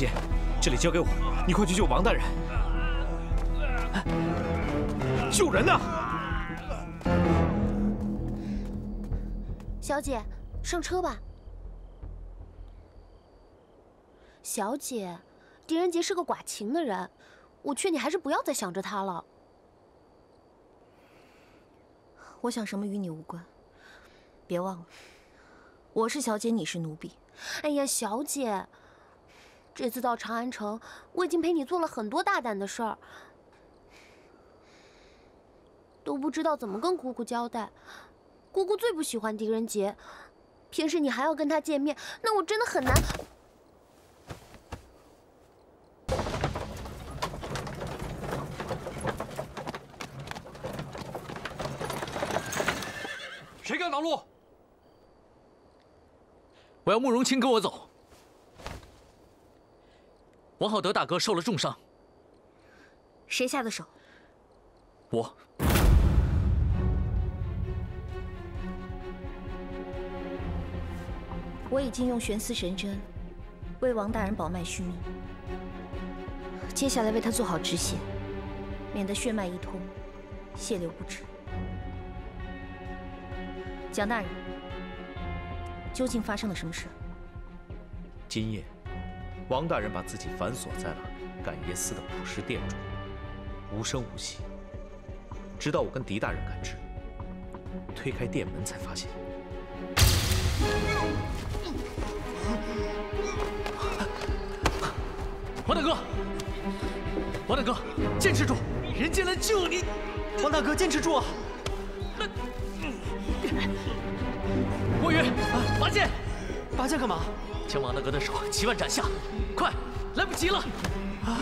杰，这里交给我，你快去救王大人。救人呐！小姐，上车吧。小姐，狄仁杰是个寡情的人，我劝你还是不要再想着他了。我想什么与你无关，别忘了，我是小姐，你是奴婢。哎呀，小姐，这次到长安城，我已经陪你做了很多大胆的事儿，都不知道怎么跟姑姑交代。姑姑最不喜欢狄仁杰，偏是你还要跟他见面，那我真的很难。谁敢挡路？我要慕容清跟我走。王浩德大哥受了重伤。谁下的手？我。我已经用玄丝神针为王大人保脉续命，接下来为他做好止血，免得血脉一通，血流不止。蒋大人，究竟发生了什么事？今夜，王大人把自己反锁在了感业寺的普施殿中，无声无息，直到我跟狄大人赶至，推开殿门才发现。王大哥，王大哥，坚持住，人家来救你。王大哥，坚持住啊！墨云，拔剑！拔剑干嘛？将王大哥的手齐腕斩下！快，来不及了！啊！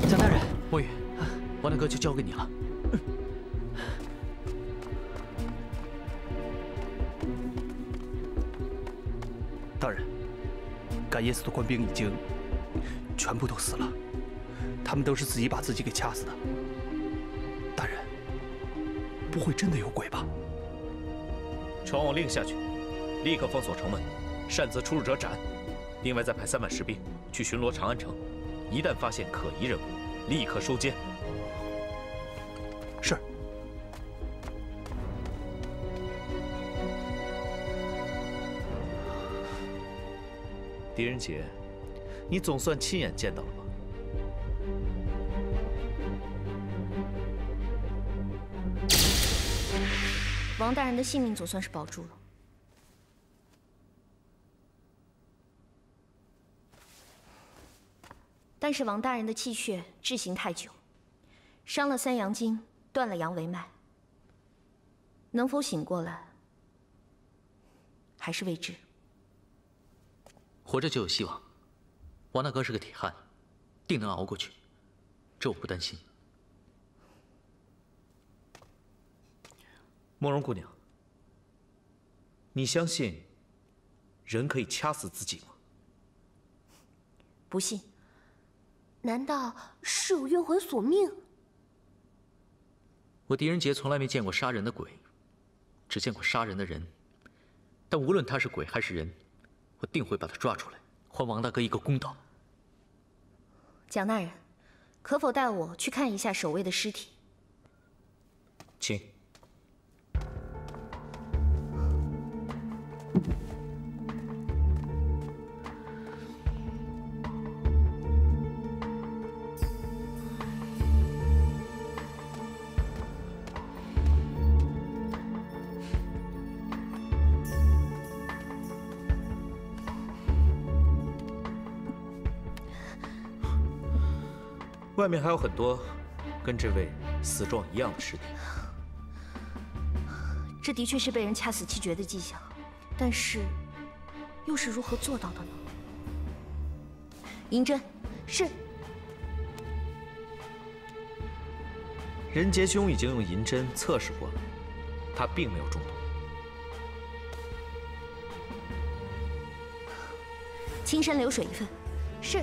蒋大人，墨云，王大哥就交给你了。大人，感业寺的官兵已经全部都死了，他们都是自己把自己给掐死的。大人，不会真的有鬼吧？传我令下去，立刻封锁城门，擅自出入者斩。另外再派3万士兵去巡逻长安城，一旦发现可疑人物，立刻收监。是。狄仁杰，你总算亲眼见到了吧？王大人的性命总算是保住了。但是王大人的气血滞行太久，伤了3阳经，断了阳维脉，能否醒过来，还是未知。活着就有希望，王大哥是个铁汉，定能熬过去，这我不担心。慕容姑娘，你相信人可以掐死自己吗？不信。难道是有冤魂索命？我狄仁杰从来没见过杀人的鬼，只见过杀人的人。但无论他是鬼还是人，我定会把他抓出来，还王大哥一个公道。蒋大人，可否带我去看一下守卫的尸体？请。外面还有很多跟这位死状一样的尸体。这的确是被人掐死气绝的迹象，但是又是如何做到的呢？银针，是。任杰兄已经用银针测试过了，他并没有中毒。青山流水一份，是。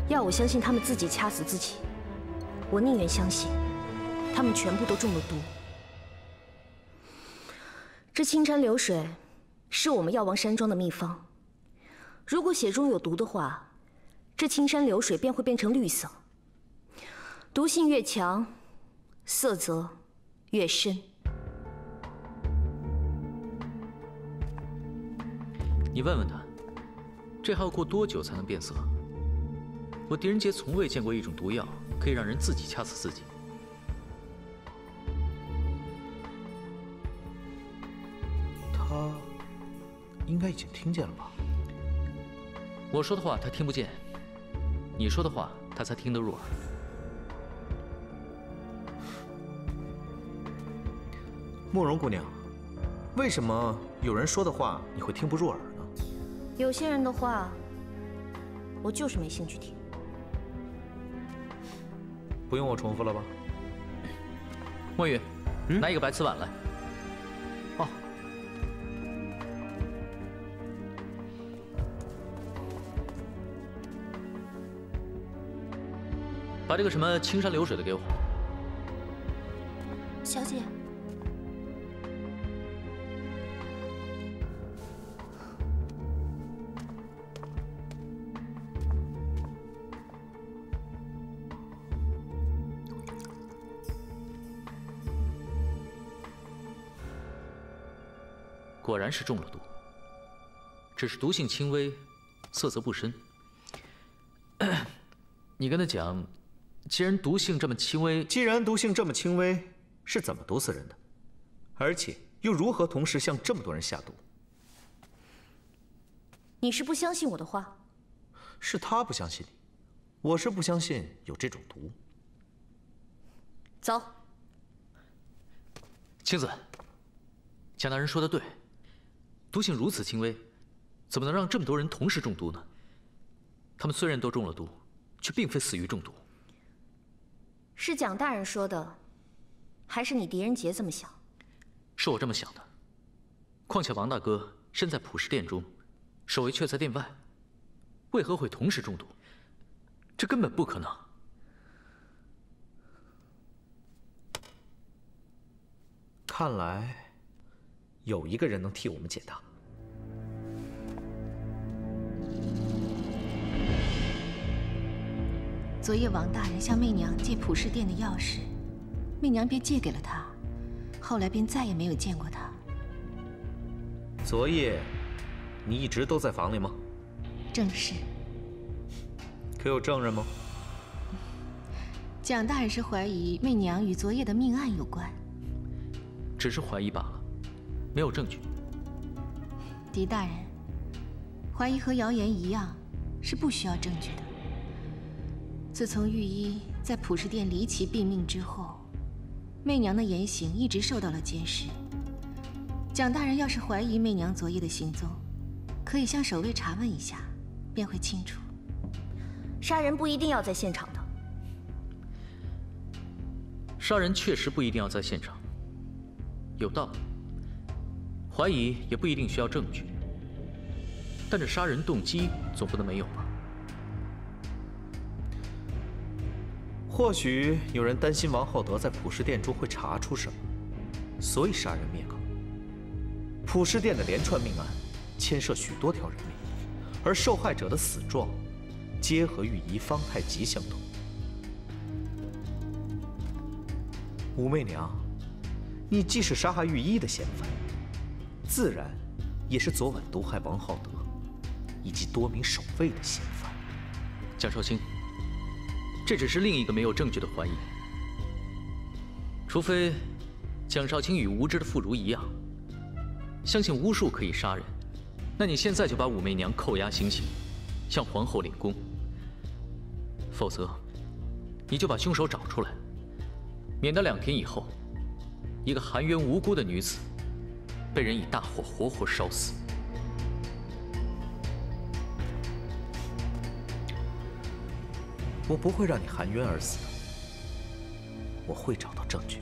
要我相信他们自己掐死自己，我宁愿相信他们全部都中了毒。这青山流水是我们药王山庄的秘方，如果血中有毒的话，这青山流水便会变成绿色，毒性越强，色泽越深。你问问他，这还要过多久才能变色？我狄仁杰从未见过一种毒药可以让人自己掐死自己。他应该已经听见了吧？我说的话他听不见，你说的话他才听得入耳。慕容姑娘，为什么有人说的话你会听不入耳呢？有些人的话，我就是没兴趣听。不用我重复了吧？墨雨，拿一个白瓷碗来。哦。把这个什么青山流水的给我。小姐。果然是中了毒，只是毒性轻微，色泽不深。你跟他讲，既然毒性这么轻微，是怎么毒死人的？而且又如何同时向这么多人下毒？你是不相信我的话？是他不相信你，我是不相信有这种毒。走。青子，蒋大人说的对。毒性如此轻微，怎么能让这么多人同时中毒呢？他们虽然都中了毒，却并非死于中毒。是蒋大人说的，还是你狄仁杰这么想？是我这么想的。况且王大哥身在普食殿中，守卫却在殿外，为何会同时中毒？这根本不可能。看来有一个人能替我们解答。昨夜王大人向媚娘借普食殿的钥匙，媚娘便借给了他，后来便再也没有见过他。昨夜你一直都在房里吗？正是。可有证人吗？蒋大人是怀疑媚娘与昨夜的命案有关，只是怀疑罢了，没有证据。狄大人，怀疑和谣言一样，是不需要证据的。自从御医在普食殿离奇毙命之后，媚娘的言行一直受到了监视。蒋大人要是怀疑媚娘昨夜的行踪，可以向守卫查问一下，便会清楚。杀人不一定要在现场的。杀人确实不一定要在现场，有道理。怀疑也不一定需要证据，但这杀人动机总不能没有吧？或许有人担心王浩德在普食殿中会查出什么，所以杀人灭口。普食殿的连串命案牵涉许多条人命，而受害者的死状皆和御医方太极相同。武媚娘，你既是杀害御医的嫌犯，自然也是昨晚毒害王浩德以及多名守卫的嫌犯。蒋少卿，这只是另一个没有证据的怀疑。除非蒋少卿与无知的妇孺一样，相信巫术可以杀人，那你现在就把武媚娘扣押行刑，向皇后领功。否则，你就把凶手找出来，免得2天以后，一个含冤无辜的女子被人以大火活活烧死。我不会让你含冤而死的，我会找到证据。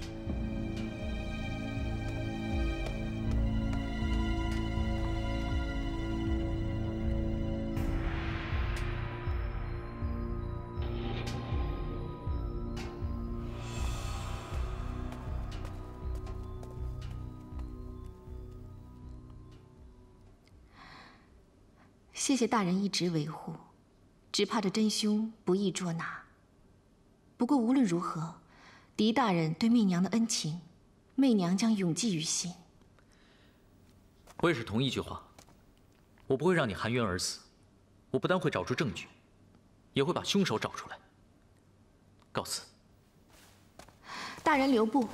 谢谢大人一直维护，只怕这真凶不易捉拿。不过无论如何，狄大人对媚娘的恩情，媚娘将永记于心。我也是同一句话，我不会让你含冤而死。我不但会找出证据，也会把凶手找出来。告辞。大人留步。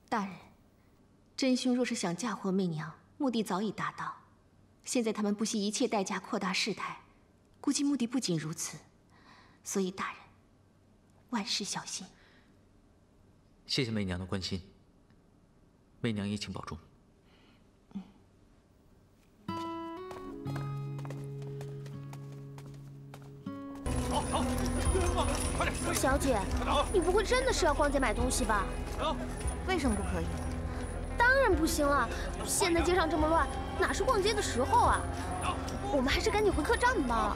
大人，真凶若是想嫁祸媚娘，目的早已达到。现在他们不惜一切代价扩大事态，估计目的不仅如此。所以大人，万事小心。谢谢媚娘的关心，媚娘也请保重。好，快点！小姐，你不会真的是要逛街买东西吧？为什么不可以？当然不行了！现在街上这么乱，哪是逛街的时候啊？我们还是赶紧回客栈吧。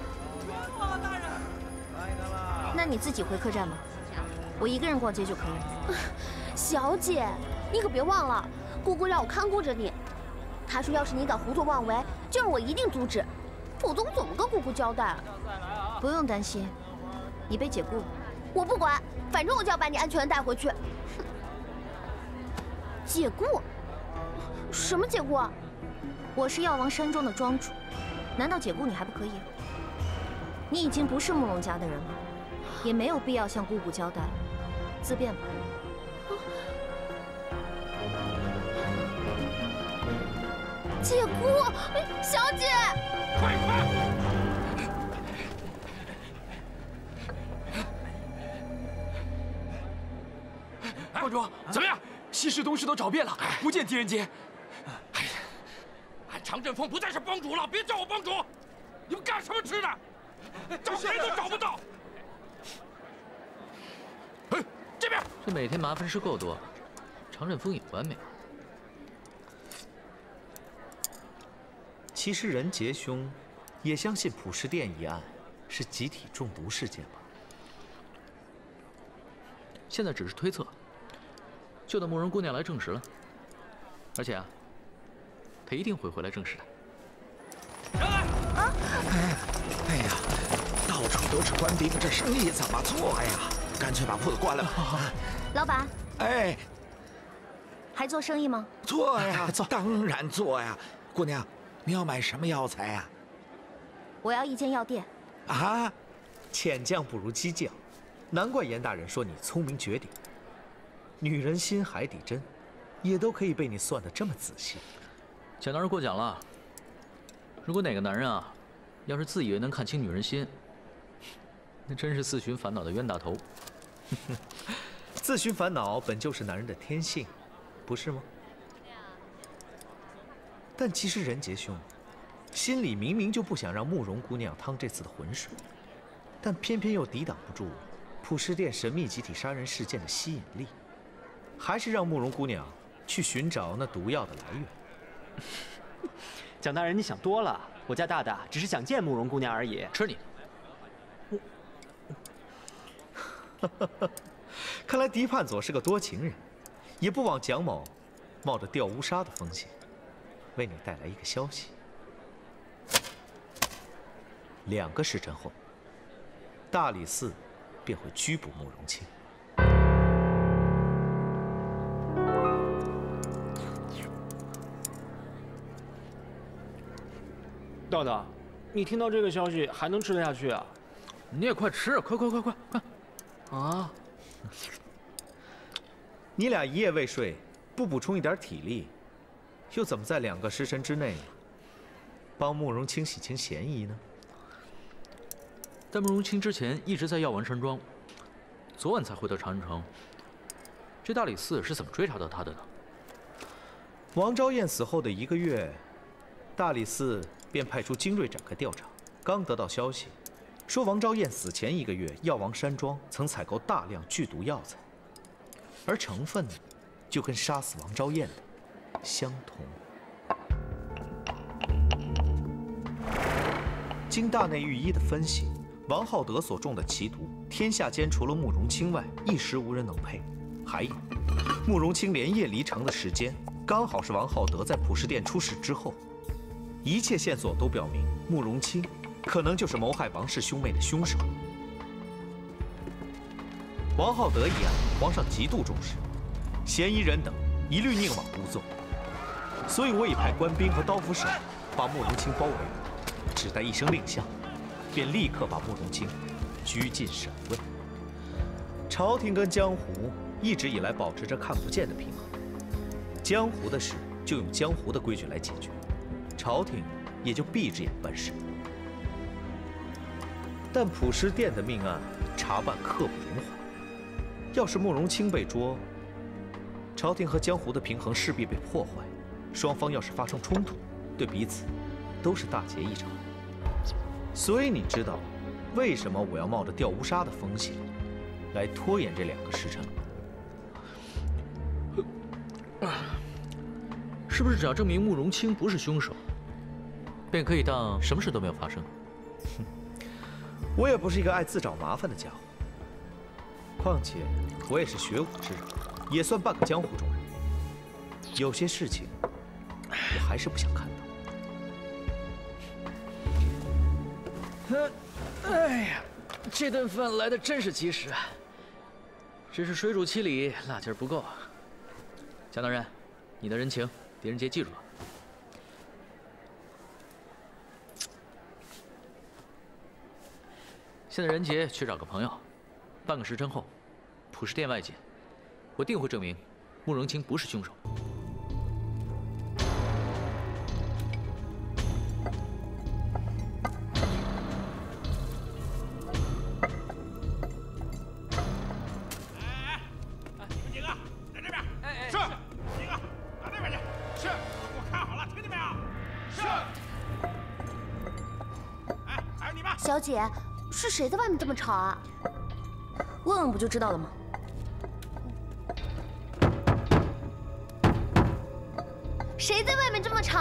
那你自己回客栈吧，我一个人逛街就可以了。小姐，你可别忘了，姑姑让我看顾着你。她说，要是你敢胡作妄为，就是我一定阻止，否则我怎么跟姑姑交代？不用担心，你被解雇了。我不管，反正我就要把你安全带回去。哼，解雇？什么解雇啊？我是药王山庄的庄主，难道解雇你还不可以？你已经不是慕容家的人了，也没有必要向姑姑交代，自便吧。解雇，小姐，快！帮主，怎么样？西市东市都找遍了，不见狄仁杰。哎呀，俺常振锋不再是帮主了，别叫我帮主！你们干什么吃的？找谁都找不到。这边。这每天麻烦事够多，常振锋也不完美。其实任杰兄也相信普世店一案是集体中毒事件吧？现在只是推测，就等慕容姑娘来证实了。而且啊，她一定会回来证实的。哎呀，到处都是官兵，这生意怎么做呀？干脆把铺子关了吧。老板，哎，还做生意吗？做呀，当然做呀。姑娘，你要买什么药材呀？我要一间药店。啊，浅匠不如鸡匠，难怪严大人说你聪明绝顶。女人心海底针，也都可以被你算得这么仔细。蒋大人过奖了。如果哪个男人啊，要是自以为能看清女人心，那真是自寻烦恼的冤大头。自寻烦恼本就是男人的天性，不是吗？但其实任杰兄心里明明就不想让慕容姑娘趟这次的浑水，但偏偏又抵挡不住普世店神秘集体杀人事件的吸引力，还是让慕容姑娘去寻找那毒药的来源。蒋大人，你想多了，我家大大只是想见慕容姑娘而已。吃你！看来狄盼佐是个多情人，也不枉蒋某冒着掉乌纱的风险，为你带来一个消息。2个时辰后，大理寺便会拘捕慕容清。大大，你听到这个消息还能吃得下去啊？你也快吃，快！啊！你俩一夜未睡，不补充一点体力，又怎么在2个时辰之内帮慕容清洗清嫌疑呢？但慕容清之前一直在药丸山庄，昨晚才回到长安城。这大理寺是怎么追查到他的呢？王昭燕死后的1个月，大理寺便派出精锐展开调查。刚得到消息，说王昭燕死前1个月，药王山庄曾采购大量剧毒药材，而成分呢，就跟杀死王昭燕的相同。经大内御医的分析，王浩德所中的奇毒，天下间除了慕容清外，一时无人能配。还有，慕容清连夜离城的时间刚好是王浩德在普什殿出事之后，一切线索都表明慕容清可能就是谋害王氏兄妹的凶手。王浩德一案，皇上极度重视，嫌疑人等一律宁往勿纵，所以我已派官兵和刀斧手把慕容清包围，只待一声令下，便立刻把慕容清拘禁审问。朝廷跟江湖一直以来保持着看不见的平衡，江湖的事就用江湖的规矩来解决，朝廷也就闭着眼办事。但普什殿的命案查办刻不容缓，要是慕容清被捉，朝廷和江湖的平衡势必被破坏，双方要是发生冲突，对彼此都是大劫一场。所以你知道为什么我要冒着掉乌纱的风险来拖延这2个时辰了？是不是只要证明慕容清不是凶手，便可以当什么事都没有发生？我也不是一个爱自找麻烦的家伙，况且我也是学武之人，也算半个江湖中人。有些事情我还是不想看到。哎呀，这顿饭来的真是及时啊！只是水煮七里辣劲儿不够啊。江大人，你的人情，狄仁杰记住了。现在仁杰去找个朋友，半个时辰后，普什殿外见，我定会证明慕容清不是凶手。小姐，是谁在外面这么吵啊？问问不就知道了吗？谁在外面这么吵？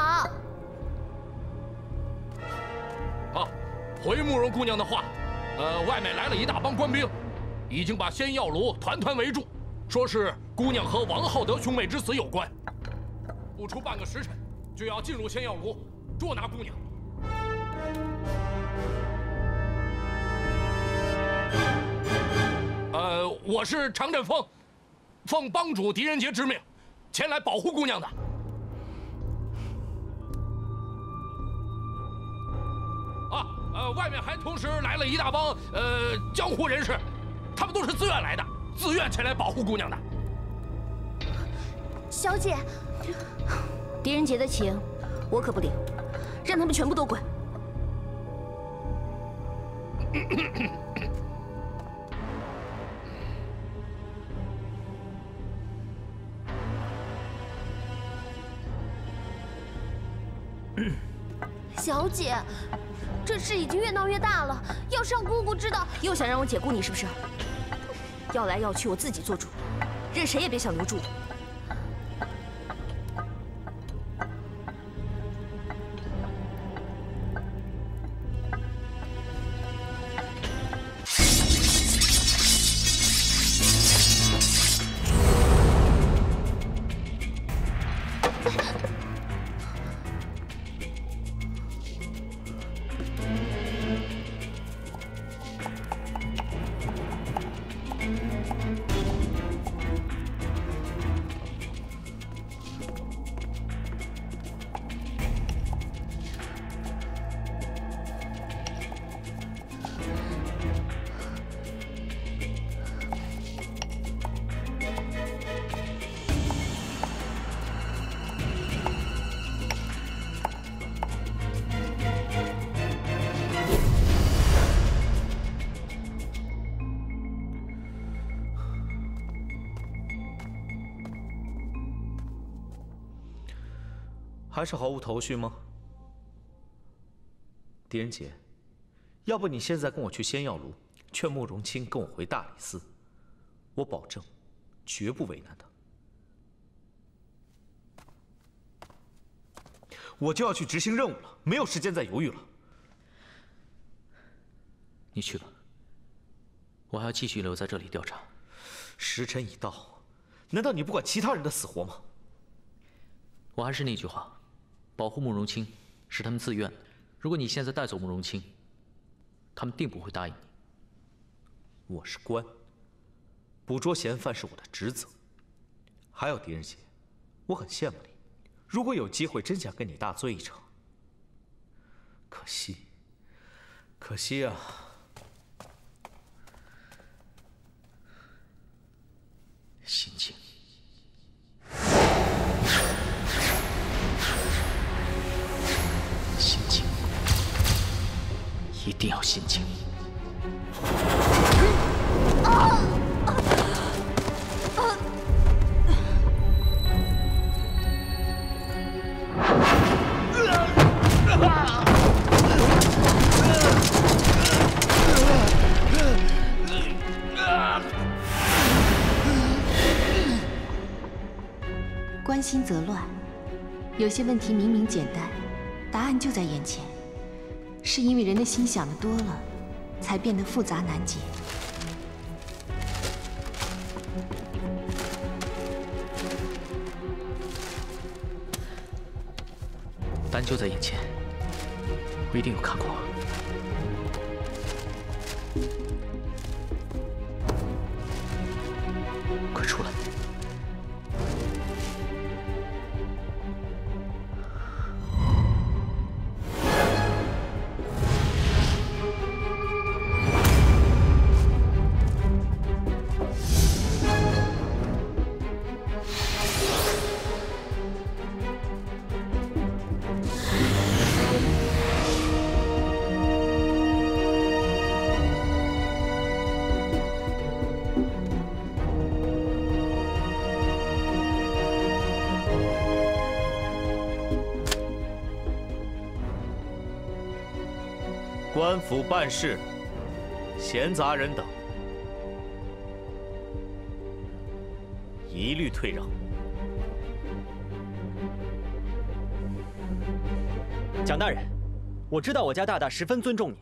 啊，回慕容姑娘的话，外面来了一大帮官兵，已经把仙药炉团团围住，说是姑娘和王浩德兄妹之死有关。不出半个时辰，就要进入仙药炉捉拿姑娘。我是常振峰，奉帮主狄仁杰之命，前来保护姑娘的。外面还同时来了一大帮江湖人士，他们都是自愿来的，自愿前来保护姑娘的。小姐，狄仁杰的情我可不领，让他们全部都滚。小姐，这事已经越闹越大了，要是让姑姑知道，又想让我解雇你是不是？要来要去我自己做主，任谁也别想留住我。还是毫无头绪吗？狄仁杰，要不你现在跟我去仙药炉，劝慕容清跟我回大理寺，我保证，绝不为难他。我就要去执行任务了，没有时间再犹豫了。你去吧，我还要继续留在这里调查。时辰已到，难道你不管其他人的死活吗？我还是那句话，保护慕容清是他们自愿的。如果你现在带走慕容清，他们定不会答应你。我是官，捕捉嫌犯是我的职责。还有狄仁杰，我很羡慕你，如果有机会，真想跟你大醉一场。可惜啊！心情。心情，一定要心情。关心则乱，有些问题明明简单，答案就在眼前，是因为人的心想的多了，才变得复杂难解。答案就在眼前，我一定有看过。快出来！官府办事，闲杂人等一律退让。蒋大人，我知道我家大大十分尊重你，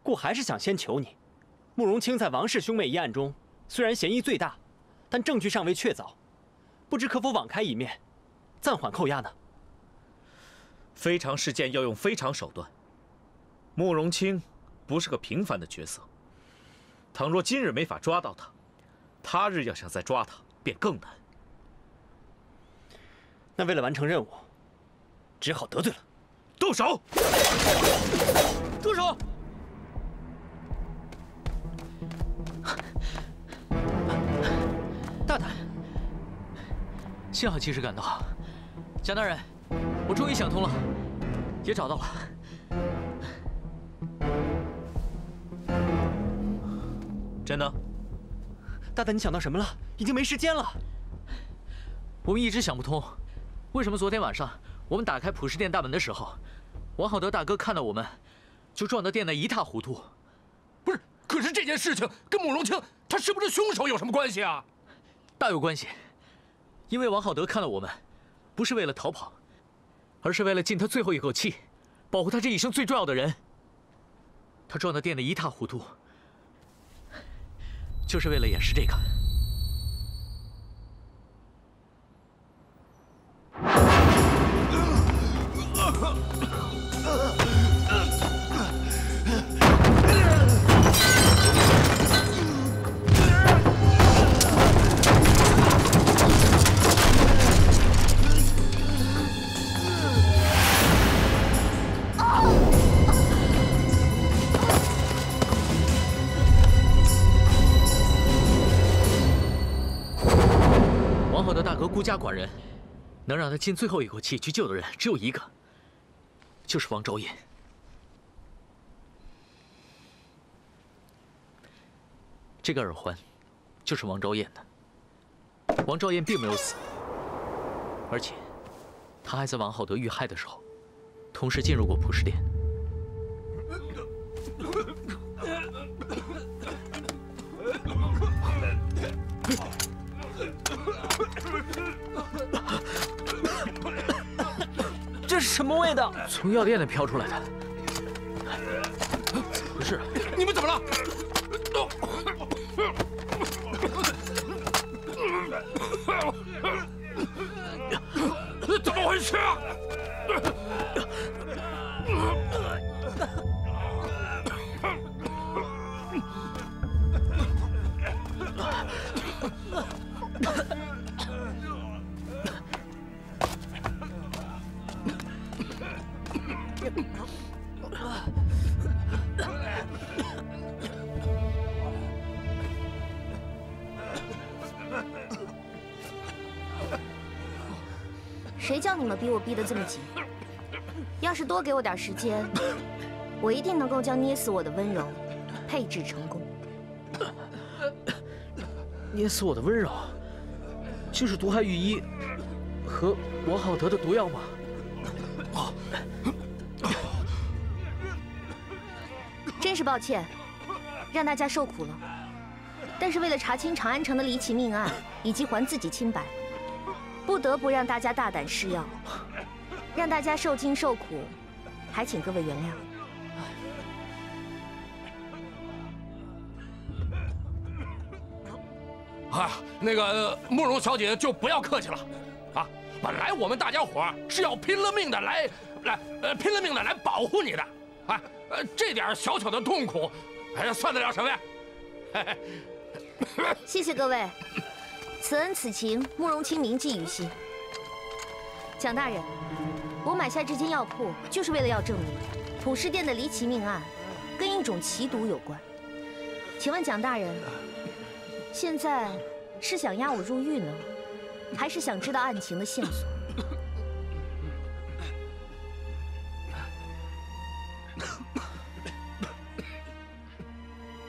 故还是想先求你。慕容清在王氏兄妹一案中，虽然嫌疑最大，但证据尚未确凿，不知可否网开一面，暂缓扣押呢？非常事件要用非常手段。慕容清不是个平凡的角色，倘若今日没法抓到他，他日要想再抓他便更难。那为了完成任务，只好得罪了。动手！住手！大胆！幸好及时赶到，蒋大人，我终于想通了，也找到了。真的？大大，你想到什么了？已经没时间了。我们一直想不通，为什么昨天晚上我们打开普世店大门的时候，王浩德大哥看到我们，就撞得店内一塌糊涂。不是，可是这件事情跟慕容清他是不是凶手有什么关系啊？大有关系，因为王浩德看了我们，不是为了逃跑，而是为了尽他最后一口气，保护他这一生最重要的人。他撞得店内一塌糊涂，就是为了掩饰这个。王浩德大哥孤家寡人，能让他尽最后一口气去救的人只有一个，就是王昭彦。这个耳环，就是王昭彦的。王昭彦并没有死，而且他还在王浩德遇害的时候，同时进入过普世店。这是什么味道？从药店里飘出来的。不是，你们怎么了？怎么回回去！谁叫你们逼我逼得这么紧？要是多给我点时间，我一定能够将捏死我的温柔配置成功。捏死我的温柔，就是毒害御医和王浩德的毒药吗？真是抱歉，让大家受苦了。但是为了查清长安城的离奇命案，以及还自己清白，不得不让大家大胆施药，让大家受惊受苦，还请各位原谅。啊，那个慕容小姐就不要客气了，啊，本来我们大家伙是要拼了命的来保护你的，啊，这点小小的痛苦，哎呀，算得了什么呀？谢谢各位，此恩此情，慕容清铭记于心。蒋大人，我买下这间药铺，就是为了要证明普世殿的离奇命案跟一种奇毒有关。请问蒋大人，现在是想押我入狱呢，还是想知道案情的线索？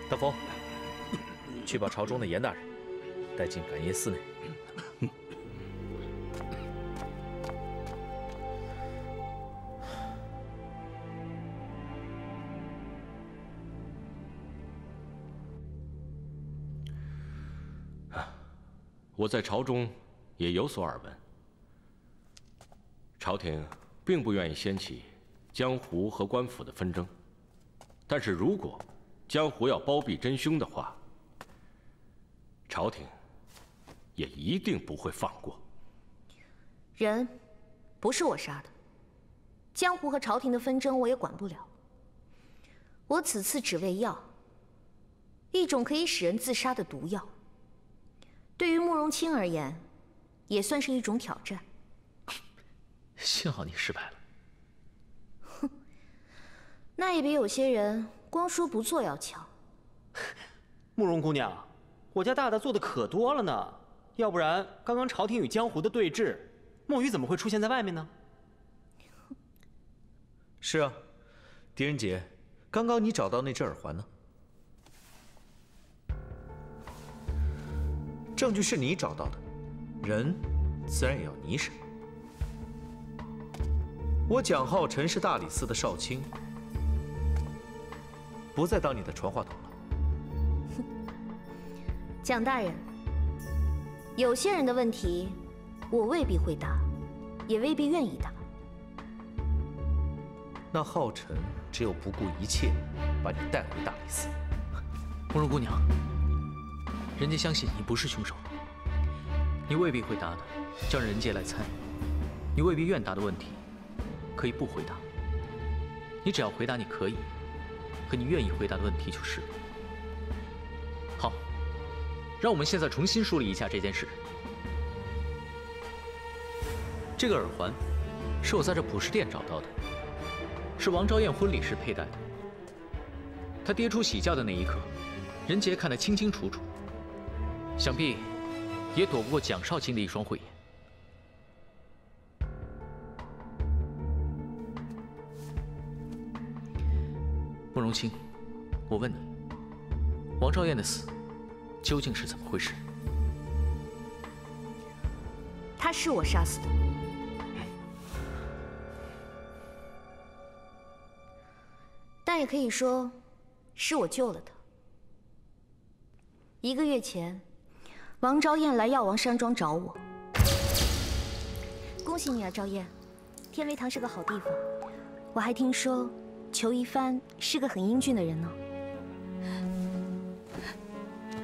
大风，去把朝中的严大人带进感业寺内。我在朝中也有所耳闻，朝廷并不愿意掀起江湖和官府的纷争，但是如果江湖要包庇真凶的话，朝廷也一定不会放过。人不是我杀的，江湖和朝廷的纷争我也管不了。我此次只为药，一种可以使人自杀的毒药。对于慕容清而言，也算是一种挑战。幸好你失败了。哼，那也比有些人光说不做要强。慕容姑娘，我家大大做的可多了呢，要不然刚刚朝廷与江湖的对峙，墨鱼怎么会出现在外面呢？是啊，狄仁杰，刚刚你找到那只耳环呢？证据是你找到的，人自然也要你审。我蒋浩辰是大理寺的少卿，不再当你的传话筒了。蒋大人，有些人的问题，我未必会答，也未必愿意答。那浩辰只有不顾一切把你带回大理寺。慕容姑娘，人家相信你不是凶手，你未必会答的，叫人杰来猜；你未必愿答的问题，可以不回答。你只要回答你可以和你愿意回答的问题就是了。好，让我们现在重新梳理一下这件事。这个耳环是我在这普世殿找到的，是王昭燕婚礼时佩戴的。她跌出喜轿的那一刻，任杰看得清清楚楚，想必也躲不过蒋少卿的一双慧眼。慕容清，我问你，王昭燕的死究竟是怎么回事？她是我杀死的，但也可以说是我救了她。1个月前，王昭燕来药王山庄找我。恭喜你啊，昭燕，天威堂是个好地方。我还听说裘一帆是个很英俊的人呢。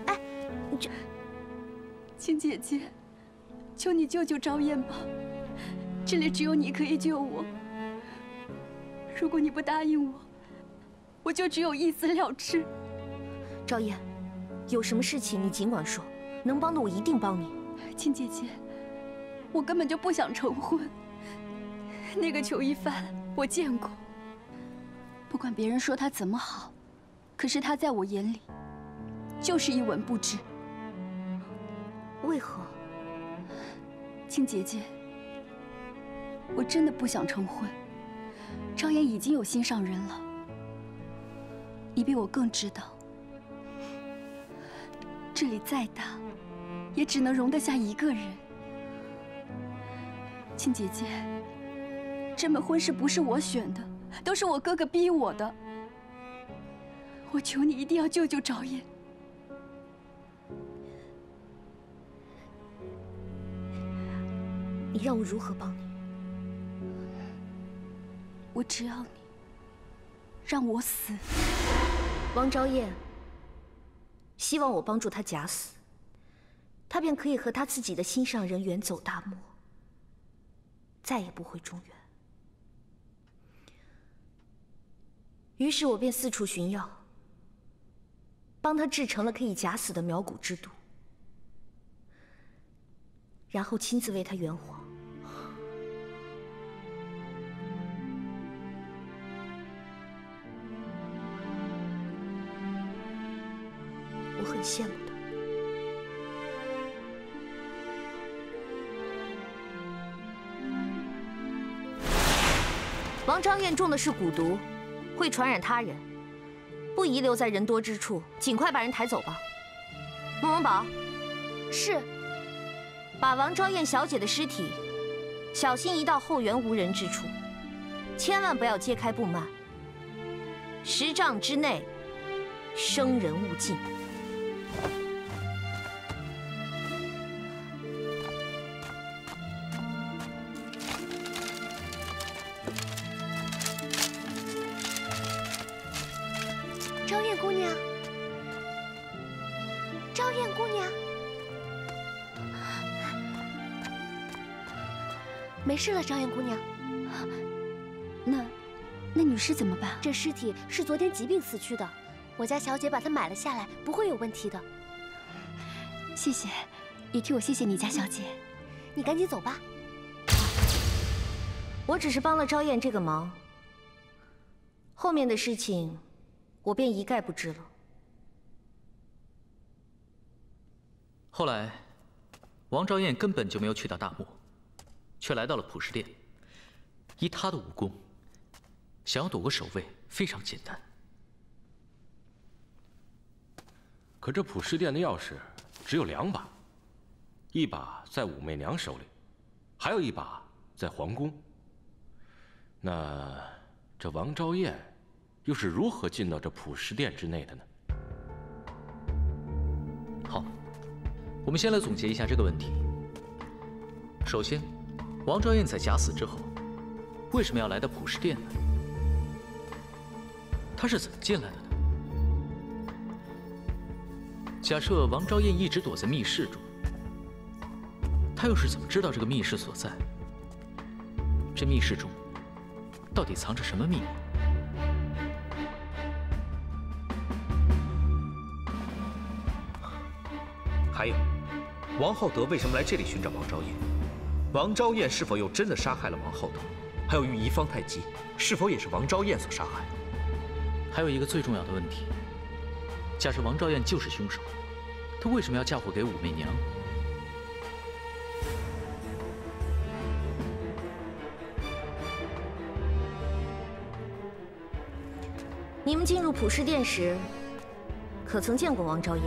哎，你这，青姐姐，求你救救昭燕吧，这里只有你可以救我。如果你不答应我，我就只有一死了之。赵燕，有什么事情你尽管说，能帮的我一定帮你。亲姐姐，我根本就不想成婚。那个裘一帆我见过，不管别人说他怎么好，可是他在我眼里就是一文不值。为何？亲姐姐，我真的不想成婚。赵燕已经有心上人了，你比我更知道，这里再大，也只能容得下一个人。亲姐姐，这门婚事不是我选的，都是我哥哥逼我的。我求你一定要救救赵燕。你让我如何帮你？我只要你让我死。王昭燕希望我帮助他假死，他便可以和他自己的心上人远走大漠，再也不回中原。于是我便四处寻药，帮他制成了可以假死的苗骨之毒，然后亲自为他圆谎。我很羡慕他。王昭燕中的是蛊毒，会传染他人，不宜留在人多之处，尽快把人抬走吧。孟文宝，是。把王昭燕小姐的尸体小心移到后园无人之处，千万不要揭开布幔，10丈之内，生人勿近。昭燕姑娘，昭燕姑娘，没事了，昭燕姑娘。那女尸怎么办？这尸体是昨天疾病死去的，我家小姐把它买了下来，不会有问题的。谢谢，也替我谢谢你家小姐。你赶紧走吧。我只是帮了昭燕这个忙，后面的事情我便一概不知了。后来，王昭燕根本就没有去到大漠，却来到了普食殿。以她的武功，想要躲过守卫非常简单。可这普食殿的钥匙只有2把，一把在武媚娘手里，还有一把在皇宫。那这王昭燕又是如何进到这普食殿之内的呢？好，我们先来总结一下这个问题。首先，王昭燕在假死之后，为什么要来到普食殿呢？她是怎么进来的呢？假设王昭燕一直躲在密室中，她又是怎么知道这个密室所在？这密室中到底藏着什么秘密？还有，王浩德为什么来这里寻找王昭燕？王昭燕是否又真的杀害了王浩德？还有御医方太极是否也是王昭燕所杀害？还有一个最重要的问题：假设王昭燕就是凶手，她为什么要嫁祸给武媚娘？你们进入普食殿时，可曾见过王昭燕？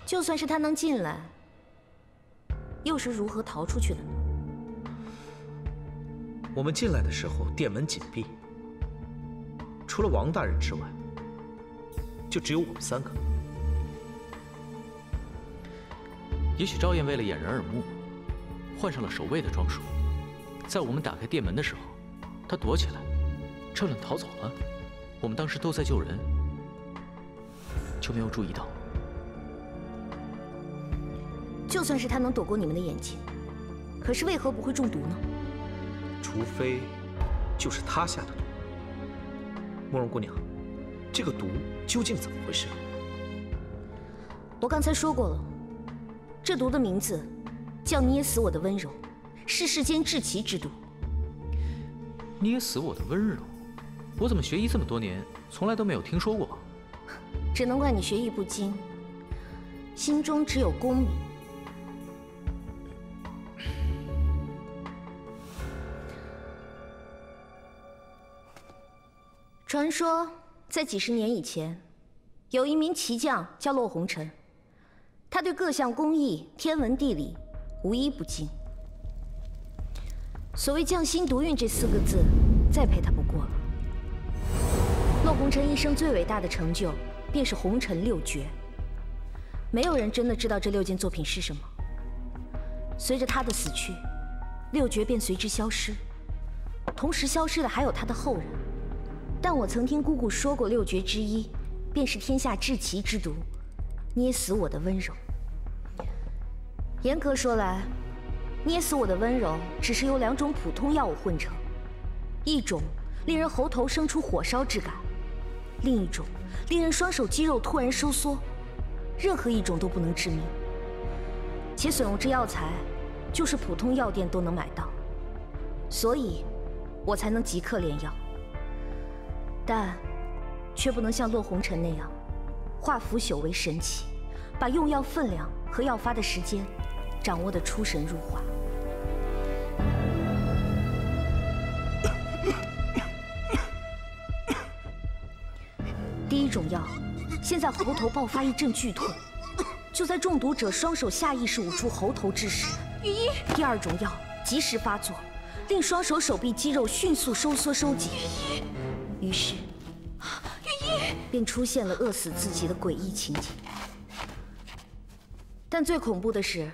就算是她能进来，又是如何逃出去的呢？我们进来的时候，殿门紧闭，除了王大人之外，就只有我们3个。也许昭燕为了掩人耳目，换上了守卫的装束，在我们打开殿门的时候，她躲起来，趁乱逃走了。我们当时都在救人，就没有注意到。就算是她能躲过你们的眼睛，可是为何不会中毒呢？除非就是他下的毒。慕容姑娘，这个毒究竟怎么回事？我刚才说过了，这毒的名字叫捏死我的温柔，是世间至奇之毒。捏死我的温柔，我怎么学医这么多年，从来都没有听说过？只能怪你学艺不精，心中只有功名。传说在几十年以前，有一名奇将叫骆红尘，他对各项工艺、天文地理无一不精。所谓匠心独运这4个字，再配他不过了。骆红尘一生最伟大的成就，便是红尘6绝。没有人真的知道这6件作品是什么。随着他的死去，6绝便随之消失，同时消失的还有他的后人。但我曾听姑姑说过，6绝之一便是天下至奇之毒，捏死我的温柔。严格说来，捏死我的温柔只是由2种普通药物混成，一种令人喉头生出火烧之感，另一种令人双手肌肉突然收缩，任何一种都不能致命。且所用之药材，就是普通药店都能买到，所以我才能即刻炼药。但却不能像骆红尘那样化腐朽为神奇，把用药分量和药发的时间掌握得出神入化。第1种药，先在喉头爆发一阵剧痛，就在中毒者双手下意识捂住喉头之时，雨衣。第2种药及时发作，令双手手臂肌肉迅速收缩收紧。于是，便出现了饿死自己的诡异情景。但最恐怖的是，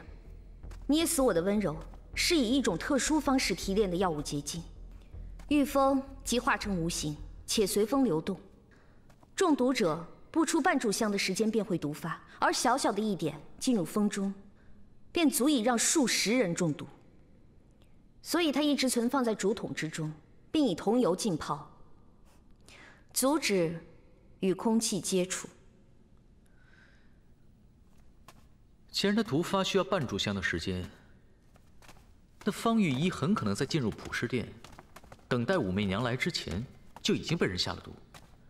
捏死我的温柔是以一种特殊方式提炼的药物结晶，遇风即化成无形，且随风流动。中毒者不出半炷香的时间便会毒发，而小小的一点进入风中，便足以让数10人中毒。所以它一直存放在竹筒之中，并以桐油浸泡，阻止与空气接触。既然他毒发需要半炷香的时间，那方玉一很可能在进入普世殿，等待武媚娘来之前就已经被人下了毒，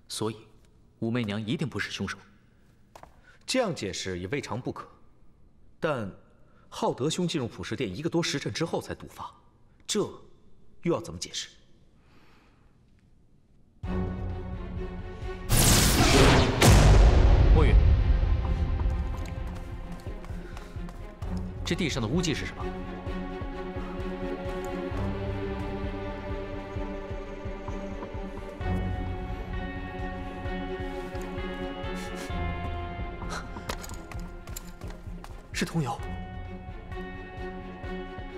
所以武媚娘一定不是凶手。这样解释也未尝不可，但浩德兄进入普世殿1个多时辰之后才毒发，这又要怎么解释？墨玉，这地上的污迹是什么？是桐油。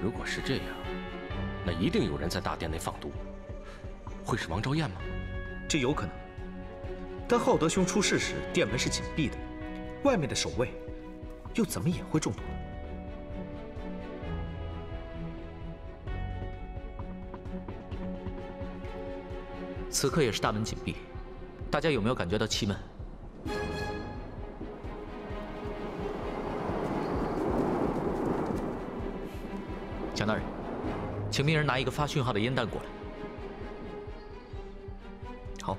如果是这样，那一定有人在大殿内放毒。会是王昭燕吗？这有可能。但浩德兄出事时，殿门是紧闭的，外面的守卫又怎么也会中毒呢？此刻也是大门紧闭，大家有没有感觉到气闷？蒋大人，请命人拿一个发讯号的烟弹过来。好。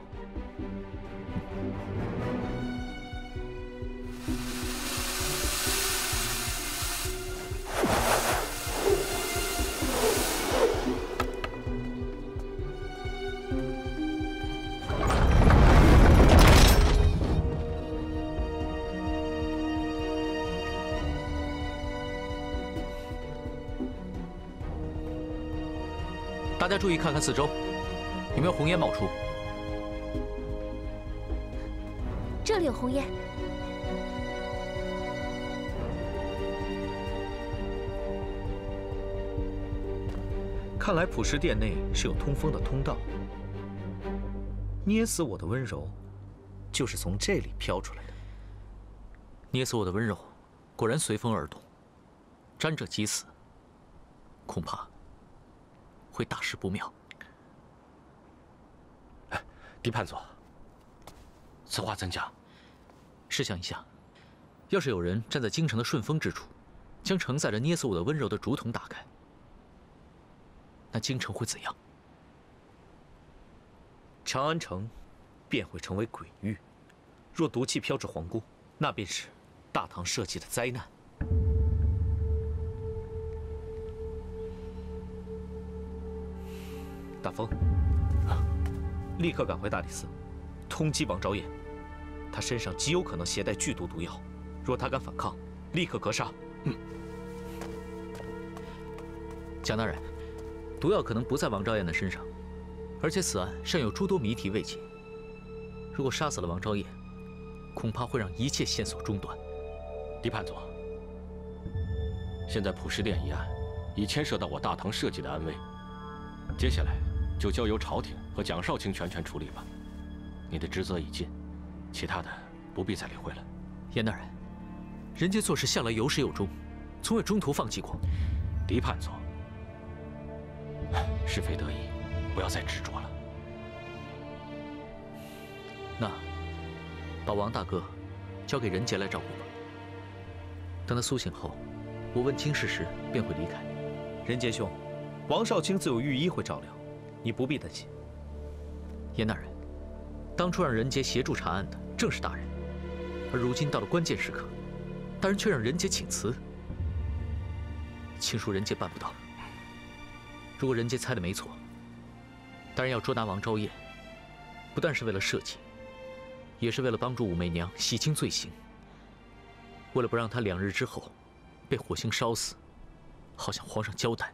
大家注意看看四周，有没有红烟冒出？这里有红烟。看来普世殿内是有通风的通道。捏死我的温柔，就是从这里飘出来的。捏死我的温柔，果然随风而动，沾者即死。恐怕会大事不妙。狄判佐，此话怎讲？试想一下，要是有人站在京城的顺风之处，将承载着捏死我的温柔的竹筒打开，那京城会怎样？长安城便会成为鬼域。若毒气飘至皇宫，那便是大唐社稷的灾难。大风，立刻赶回大理寺，通缉王昭彦。他身上极有可能携带剧毒毒药，若他敢反抗，立刻格杀。蒋大人，毒药可能不在王昭彦的身上，而且此案尚有诸多谜题未解。如果杀死了王昭彦，恐怕会让一切线索中断。狄判佐，现在普氏殿一案已牵涉到我大唐社稷的安危，接下来就交由朝廷和蒋少卿全权处理吧。你的职责已尽，其他的不必再理会了。严大人，人杰做事向来有始有终，从未中途放弃过。狄判佐，是非得已，不要再执着了。那把王大哥交给人杰来照顾吧。等他苏醒后，我问清事实，便会离开。人杰兄，王少卿自有御医会照料，你不必担心。严大人，当初让人杰协助查案的正是大人，而如今到了关键时刻，大人却让人杰请辞。亲属人杰办不到。如果人杰猜的没错，大人要捉拿王昭彦，不但是为了社稷，也是为了帮助武媚娘洗清罪行。为了不让她2日之后被火星烧死，好向皇上交代。